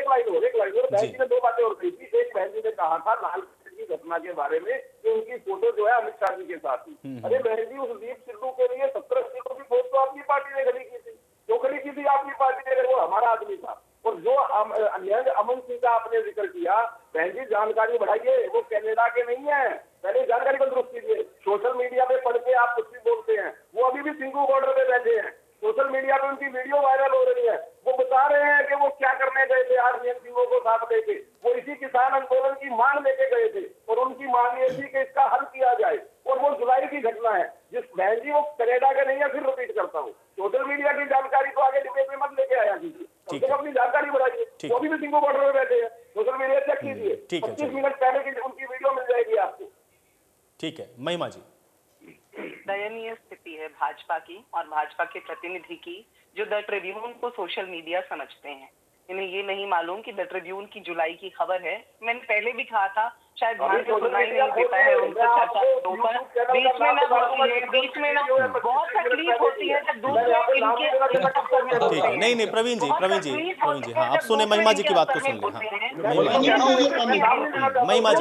बहन जी ने दो बातें और कही थी। एक बहन जी ने कहा था लाल किले की घटना के बारे में कि उनकी फोटो जो है अमित शाह जी के साथ थी। अरे बहन जी, उस दीप सिद्धू के लिए 17 किलो की फोटो तो आपकी पार्टी ने खड़ी की थी। जो खड़ी की थी आपकी पार्टी ने, वो हमारा आदमी था। और जो अमन सिंह का आपने जिक्र किया, बहन जी जानकारी बढ़ाइए, वो कनाडा के नहीं है, पहले जानकारी को दुरुस्त कीजिए। सोशल मीडिया पे पढ़ के आप कुछ भी बोलते हैं, वो अभी भी सिंघू बॉर्डर पे बैठे हैं। सोशल मीडिया पे उनकी वीडियो वायरल हो रही है, वो बता रहे हैं कि वो क्या करने गए थे आरबीएन सिंह को साथ लेके। वो इसी किसान आंदोलन की मांग लेके गए थे और उनकी मांग ये थी कि इसका हल किया जाए। और वो जुलाई की घटना है, जिस बहन जी वो कनाडा का नहीं है, फिर रिपीट करता हूँ, सोशल मीडिया की जानकारी तो आगे डिबेट में मत लेके आया कीजिए, कम से कम अपनी जानकारी बढ़ाइए। वो भी सिंघू बॉर्डर में बैठे हैं, सोशल मीडिया चेक कीजिए, 25 मिनट पहले की उनकी वीडियो मिल जाएगी आपको। ठीक है महिमा जी। दयनीय स्थिति है भाजपा की और भाजपा के प्रतिनिधि की, जो द ट्रिब्यून को सोशल मीडिया समझते हैं। इन्हें ये नहीं मालूम कि द ट्रिब्यून की जुलाई की खबर है। मैंने पहले भी कहा था, शायद ध्यान से सुनाई नहीं देता है उनको चर्चा के ऊपर। बीच में ना बहुत तकलीफ होती है जब दूसरे इनके ठीक है, नहीं प्रवीण जी हाँ, आप सुने महिमा जी की बात को सुन ले। हाँ महिमा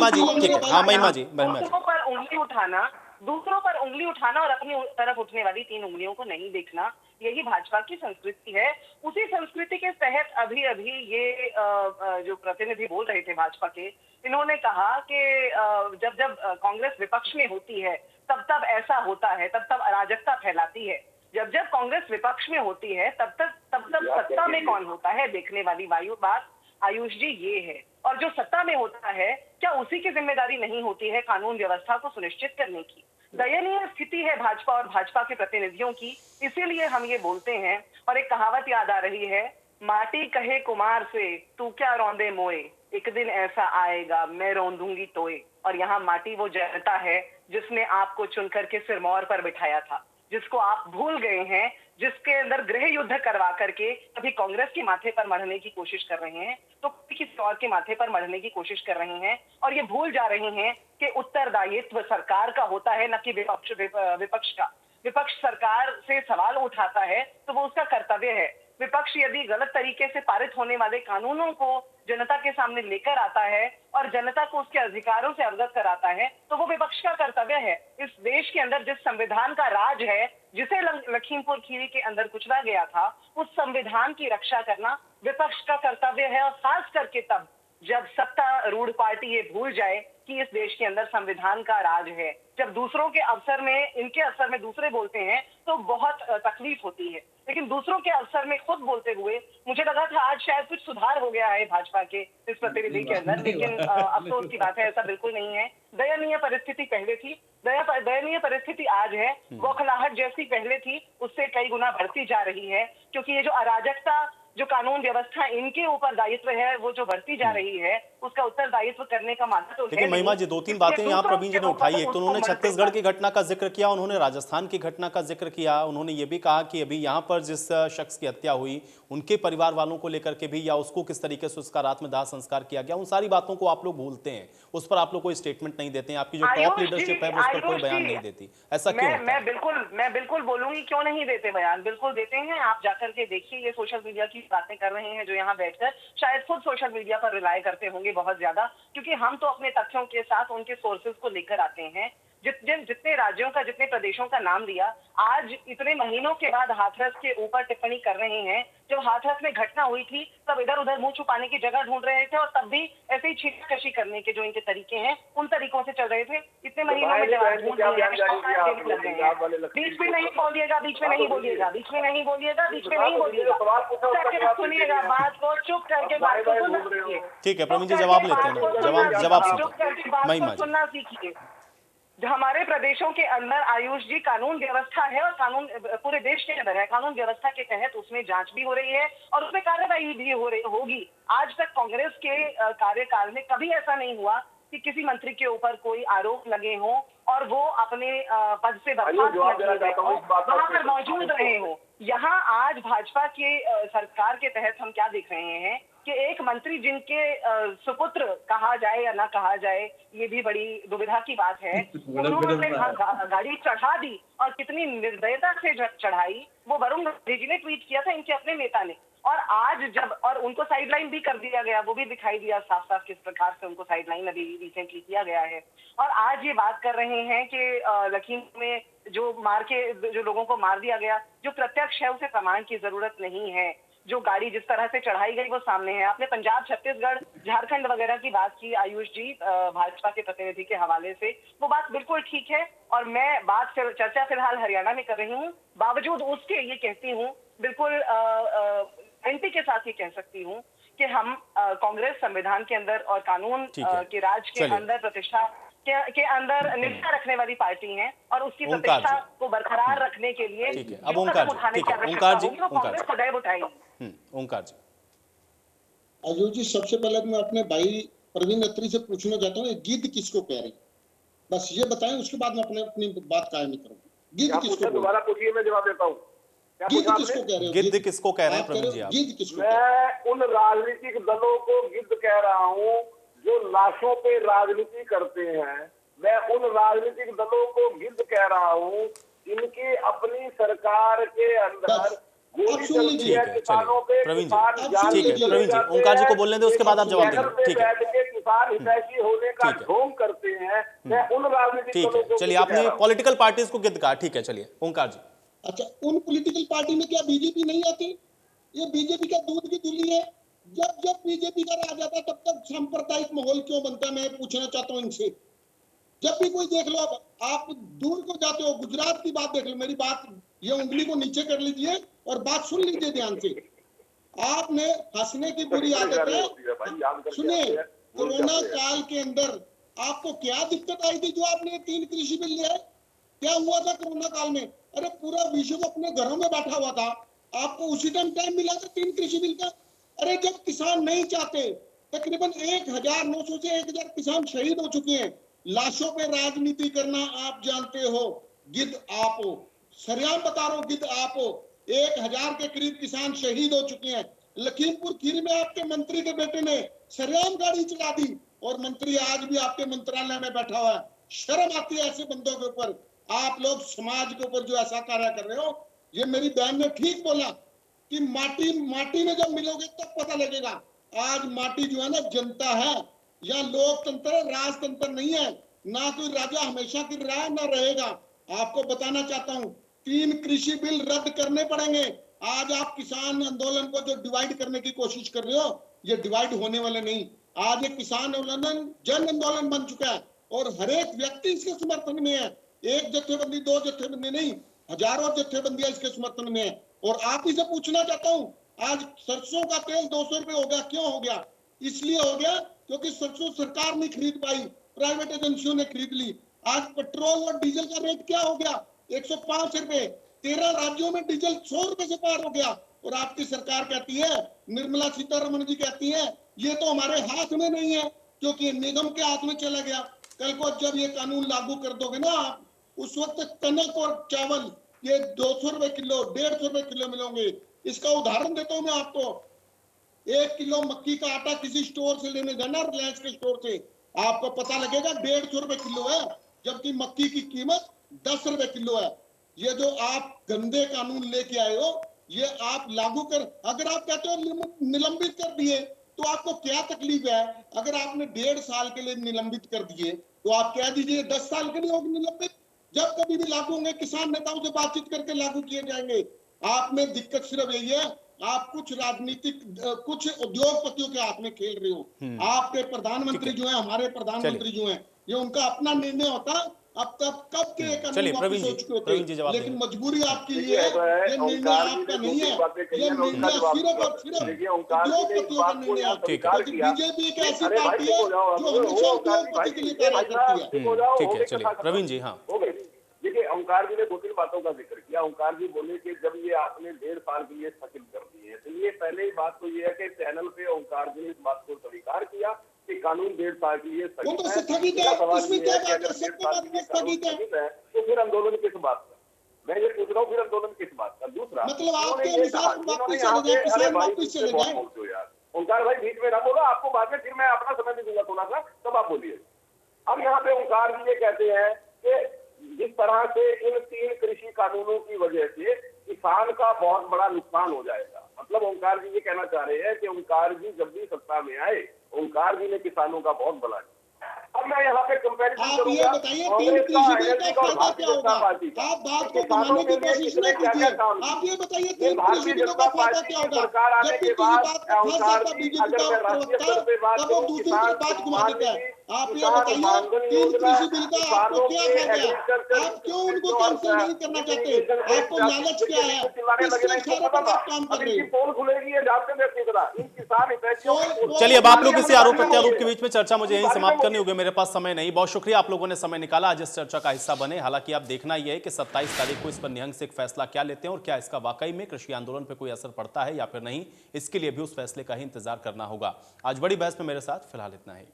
जी ठीक है, हाँ महिमा जी दूसरों पर उंगली उठाना और अपनी तरफ उठने वाली 3 उंगलियों को नहीं देखना, यही भाजपा की संस्कृति है। उसी संस्कृति के तहत अभी ये जो प्रतिनिधि बोल रहे थे भाजपा के, इन्होंने कहा कि जब कांग्रेस विपक्ष में होती है तब ऐसा होता है, तब अराजकता फैलाती है। जब कांग्रेस विपक्ष में होती है तब सत्ता में कौन होता है देखने वाली बात आयुष जी ये है। और जो सत्ता में होता है, क्या उसी की जिम्मेदारी नहीं होती है कानून व्यवस्था को सुनिश्चित करने की? दयनीय स्थिति है भाजपा और भाजपा के प्रतिनिधियों की, इसीलिए हम ये बोलते हैं। और एक कहावत याद आ रही है, माटी कहे कुमार से तू क्या रौंदे मोए, एक दिन ऐसा आएगा मैं रौंदूंगी तोए। और यहाँ माटी वो जनता है जिसने आपको चुन करके सिरमौर पर बिठाया था, जिसको आप भूल गए हैं, जिसके अंदर गृह युद्ध करवा करके कभी कांग्रेस के माथे पर मढ़ने की कोशिश कर रहे हैं तो किसी और के माथे पर मढ़ने की कोशिश कर रहे हैं। और ये भूल जा रहे हैं कि उत्तरदायित्व सरकार का होता है, न कि विपक्ष का। विपक्ष सरकार से सवाल उठाता है तो वो उसका कर्तव्य है। विपक्ष यदि गलत तरीके से पारित होने वाले कानूनों को जनता के सामने लेकर आता है और जनता को उसके अधिकारों से अवगत कराता है तो वो विपक्ष का कर्तव्य है। इस देश के अंदर जिस संविधान का राज है, जिसे लखीमपुर खीरी के अंदर कुचला गया था, उस संविधान की रक्षा करना विपक्ष का कर्तव्य है। और खास करके तब जब सत्तारूढ़ पार्टी ये भूल जाए कि इस देश के अंदर संविधान का राज है। जब दूसरों के अवसर में, इनके अवसर में दूसरे बोलते हैं तो बहुत तकलीफ होती है, लेकिन दूसरों के अवसर में खुद बोलते हुए मुझे लगा था आज शायद कुछ सुधार हो गया है भाजपा के इस प्रतिनिधि के अंदर, लेकिन अफसोस की बात है ऐसा बिल्कुल नहीं है। दयनीय परिस्थिति पहले थी, दयनीय परिस्थिति आज है। बौखलाहट जैसी पहले थी उससे कई गुना बढ़ती जा रही है, क्योंकि ये जो अराजकता, जो कानून व्यवस्था इनके ऊपर दायित्व है, वो जो बढ़ती जा रही है, उसका उत्तरदायित्व करने का मामला तो देखिए महिमा जी, 2-3 बातें यहाँ प्रवीण जी ने उठाई। एक तो उन्होंने छत्तीसगढ़ की घटना का जिक्र किया, उन्होंने राजस्थान की घटना का जिक्र किया, उन्होंने ये भी कहा कि अभी यहाँ पर जिस शख्स की हत्या हुई उनके परिवार वालों को लेकर के भी, या उसको किस तरीके से उसका रात में दाह संस्कार किया गया, उन सारी बातों को आप लोग भूलते हैं, उस पर आप लोग कोई स्टेटमेंट नहीं देते हैं, आपकी जो टॉप लीडरशिप है उस पर कोई बयान नहीं देती, ऐसा क्यों होता है? मैं बिल्कुल बोलूंगी, क्यों नहीं देते बयान, बिल्कुल देते हैं। आप जाकर के देखिए, ये सोशल मीडिया की बातें कर रहे हैं जो यहाँ बैठकर शायद खुद सोशल मीडिया पर रिलाय करते होंगे बहुत ज्यादा, क्योंकि हम तो अपने तथ्यों के साथ उनके सोर्सेज को लेकर आते हैं। जितने राज्यों का, जितने प्रदेशों का नाम लिया, आज इतने महीनों के बाद हाथरस के ऊपर टिप्पणी कर रहे हैं। जब हाथरस में घटना हुई थी तब इधर उधर मुंह छुपाने की जगह ढूंढ रहे थे, और तब भी ऐसे ही छींटाकशी करने के जो इनके तरीके हैं उन तरीकों से चल रहे थे। इतने महीनों में जवाब ढूंढ रहे हैं, बीच में नहीं बोलिएगा, बीच में नहीं बोलिएगा, बीच में नहीं बोलिएगा, बीच में नहीं बोलिएगा, सुनिएगा बात को, चुप करके बात को सुनना सीखिए। ठीक है प्रवीण जी, जवाब लेते हैं ना, जवाब चुप करके बात को सुनना सीखिए। जो हमारे प्रदेशों के अंदर आयुष जी कानून व्यवस्था है, और कानून पूरे देश के अंदर है, कानून व्यवस्था के तहत उसमें जांच भी हो रही है और उसमें कार्रवाई भी होगी। आज तक कांग्रेस के कार्यकाल में कभी ऐसा नहीं हुआ कि किसी मंत्री के ऊपर कोई आरोप लगे हों और वो अपने पद से बर्खास्त वहां पर मौजूद रहे हों। यहाँ आज भाजपा के सरकार के तहत हम क्या देख रहे हैं कि एक मंत्री जिनके सुपुत्र कहा जाए या ना कहा जाए, ये भी बड़ी दुविधा की बात है, उन्होंने गाड़ी चढ़ा दी, और कितनी निर्दयता से चढ़ाई वो वरुण गांधी जी ने ट्वीट किया था, इनके अपने नेता ने। और आज जब, और उनको साइडलाइन भी कर दिया गया, वो भी दिखाई दिया साफ साफ किस प्रकार से उनको साइडलाइन अभी रिसेंटली किया गया है। और आज ये बात कर रहे हैं कि लखीमपुर में जो लोगों को मार दिया गया, जो प्रत्यक्ष है उसे प्रमाण की जरूरत नहीं है, जो गाड़ी जिस तरह से चढ़ाई गई वो सामने है। आपने पंजाब, छत्तीसगढ़, झारखंड वगैरह की बात की आयुष जी, भाजपा के प्रतिनिधि के हवाले से, वो बात बिल्कुल ठीक है। और मैं चर्चा फिलहाल हरियाणा में कर रही हूँ, बावजूद उसके ये कहती हूँ, बिल्कुल एंटी के साथ ये कह सकती हूँ कि हम कांग्रेस संविधान के अंदर और कानून के राज के अंदर, प्रतिष्ठा के अंदर निष्ठा रखने वाली पार्टी है, और उसकी प्रतिष्ठा को बरकरार रखने के लिए अब ओंकार जी सदैव उठाएगी। ओंकार जी, आयुष जी, सबसे पहले मैं अपने भाई प्रवीण अत्री से पूछना चाहता हूँ, गिद्ध किसको कह रही, बस ये बताएं, उसके बाद मैं अपनी बात कायम करूंगा। गिद्ध किसको, दोबारा पूछिए, मैं जवाब देता हूँ। गिद्ध किसको कह रहे हो? गिद्ध किसको कह रहे हैं प्रवीण जी आप? गिद्ध किसको? मैं उन राजनीतिक दलों को गिद्ध कह रहा हूँ जो लाशों पे राजनीति करते हैं। मैं उन राजनीतिक दलों को गिद्ध कह रहा हूँ जिनकी अपनी सरकार के अंदर गोली चलती है किसानों पे। प्रवीण जी, ओंकार जी को बोलने दे, उसके बाद आप जवाब देंगे। ठीक है, किसान हितैषी होने का ढोंग करते हैं। मैं उन राजनीतिक दलों को, चलिए आपने पॉलिटिकल पार्टीज को गिद्ध कहा, ठीक है, चलिए ओंकार जी। अच्छा, उन पॉलिटिकल पार्टी में क्या बीजेपी नहीं आती? ये बीजेपी का दूध की दुली है। जब बीजेपी का राज आता तब तक सांप्रदायिक माहौल क्यों बनता है? मैं पूछना चाहता हूँ इनसे। जब भी कोई देख लो, आप दूर को जाते हो, गुजरात की बात देख लो, मेरी बात ये उंगली को नीचे कर लीजिए और बात सुन लीजिए ध्यान से। आपने हंसने की बुरी आदत है। सुनिए, कोरोना काल के अंदर आपको क्या दिक्कत आई थी जो आपने 3 कृषि बिल लिए? क्या हुआ था कोरोना काल में? अरे पूरा विश्व अपने घरों में बैठा हुआ था, आपको उसी टाइम मिला था 3 कृषि बिल का। अरे जब किसान नहीं चाहते, तकरीबन 1900 से 1000 किसान शहीद हो चुके हैं। लाशों पे राजनीति करना आप जानते हो, गिद्ध आप हो, सरेआम बता रहा हूं, गिद्ध आप हो। 1000 के करीब किसान शहीद हो चुके हैं। लखीमपुर खीरी में आपके मंत्री के बेटे ने सरेआम गाड़ी चला दी, और मंत्री आज भी आपके मंत्रालय में बैठा हुआ है। शर्म आती है ऐसे बंदों के ऊपर। आप लोग समाज के ऊपर जो ऐसा कार्य कर रहे हो, ये मेरी बहन ने ठीक बोला कि माटी में जब मिलोगे तब पता लगेगा। आज माटी जो है ना, जनता है, या लोकतंत्र, राजतंत्र नहीं है। ना कोई राजा हमेशा की रहा है, ना रहेगा। आपको बताना चाहता हूँ, 3 कृषि बिल रद्द करने पड़ेंगे। आज आप किसान आंदोलन को जो डिवाइड करने की कोशिश कर रहे हो, ये डिवाइड होने वाले नहीं। आज ये किसान आंदोलन जन आंदोलन बन चुका है, और हर एक व्यक्ति इसके समर्थन में है। एक जत्थेबंदी, 2 जत्थेबंदी नहीं, हजारों जत्थेबंदियां इसके समर्थन में है। और आप ही से पूछना चाहता हूँ, आज सरसों का तेल 200 रुपए हो गया, क्यों हो गया? इसलिए हो गया क्योंकि सरसों सरकार नहीं खरीद पाई, प्राइवेट एजेंसियों ने खरीद ली। आज पेट्रोल और डीजल का रेट क्या हो गया? 105 रुपए। 13 राज्यों में डीजल 100 रुपए से पार हो गया। और आपकी सरकार कहती है, निर्मला सीतारमण जी कहती है, ये तो हमारे हाथ में नहीं है, क्योंकि निगम के हाथ में चला गया। कल को जब ये कानून लागू कर दोगे ना आप, उस वक्त कनक और चावल ये 200 रुपए किलो, 150 रुपए किलो मिलेंगे। इसका उदाहरण देता हूं मैं आपको। 1 किलो मक्की का आटा किसी स्टोर से लेने जाना, रिलायंस के स्टोर से, आपको पता लगेगा 150 रुपए किलो है, जबकि मक्की की कीमत 10 रुपए किलो है। ये जो आप गंदे कानून लेके आए हो, ये आप लागू कर, अगर आप कहते हो निलंबित कर दिए, तो आपको क्या तकलीफ है? अगर आपने 1.5 साल के लिए निलंबित कर दिए, तो आप कह दीजिए 10 साल के लिए होगी निलंबित। जब कभी भी लागू होंगे, किसान नेताओं से बातचीत करके लागू किए जाएंगे। आप में दिक्कत सिर्फ यही है, आप कुछ राजनीतिक, कुछ उद्योगपतियों के हाथ में खेल रहे हो। आपके प्रधानमंत्री जो है, हमारे प्रधानमंत्री जो है, ये उनका अपना निर्णय होता। अब तक कब के चलिए प्रवीण जी जवाब लेकिन मजबूरी आपकी ये है, ये निर्णय आपका नहीं है, ये निर्णय सिर्फ और सिर्फ उद्योगपतियों का निर्णय है। बीजेपी एक ऐसी पार्टी है जो हमेशा उद्योगपति के लिए कार्य करती है। ठीक है, चलिए प्रवीण जी। हाँ देखिए, ओंकार जी ने 2-3 बातों का जिक्र किया। ओंकार जी बोले कि जब ये आपने 1.5 साल के लिए स्थगित कर दी है, तो ये पहले ही बात तो ये है कि चैनल पे ओंकार जी ने इस बात को स्वीकार किया कि कानून 1.5 साल के लिए स्थगित है। इसमें क्या बात है? सबके बाद में स्थगित है, तो फिर आंदोलन किस बात का? मैं ये पूछ रहा हूँ, फिर आंदोलन किस बात का? दूसरा मतलब आपके अनुसार वापस चले जाए, किसान वापस चले जाए। ओंकार भाई बीच में ना बोलो, आपको बाद में फिर मैं अपना समय भी दूंगा थोड़ा सा, तब आप बोलिए। अब यहाँ पे ओंकार जी ये कहते हैं कि जिस तरह से इन 3 कृषि कानूनों की वजह से किसान का बहुत बड़ा नुकसान हो जाएगा। मतलब ओंकार जी ये कहना चाह रहे हैं कि ओंकार जी जब भी सत्ता में आए, ओंकार जी ने किसानों का बहुत भला किया। अब मैं यहाँ पे कंपैरिजन करूंगा, कांग्रेस का एनएलसी का और भारतीय जनता पार्टी का। किसानों के लिए किसने क्या-क्या काम किया? भारतीय जनता पार्टी की सरकार आने के बाद ओंकार जी, अगर मैं राष्ट्रीय स्तर पे बात करूं, किसान सम्मान निधि, किसान मानधन योजना, किसानों के एग्रीकल्चर पोल खुलेगी, ये जानते व्यक्ति करा इन किसान हितैषियों। चलिए, अब आप लोग इसी आरोप प्रत्यारोप के बीच में चर्चा मुझे यहीं समाप्त करनी होगी, मेरे पास समय नहीं। बहुत शुक्रिया आप लोगों ने समय निकाला, आज इस चर्चा का हिस्सा बने। हालांकि आप देखना यह है कि 27 तारीख को इस पर निहंग से एक फैसला क्या लेते हैं और क्या इसका वाकई में कृषि आंदोलन पर कोई असर पड़ता है या फिर नहीं, इसके लिए भी उस फैसले का ही इंतजार करना होगा। आज बड़ी बहस में मेरे साथ फिलहाल इतना ही।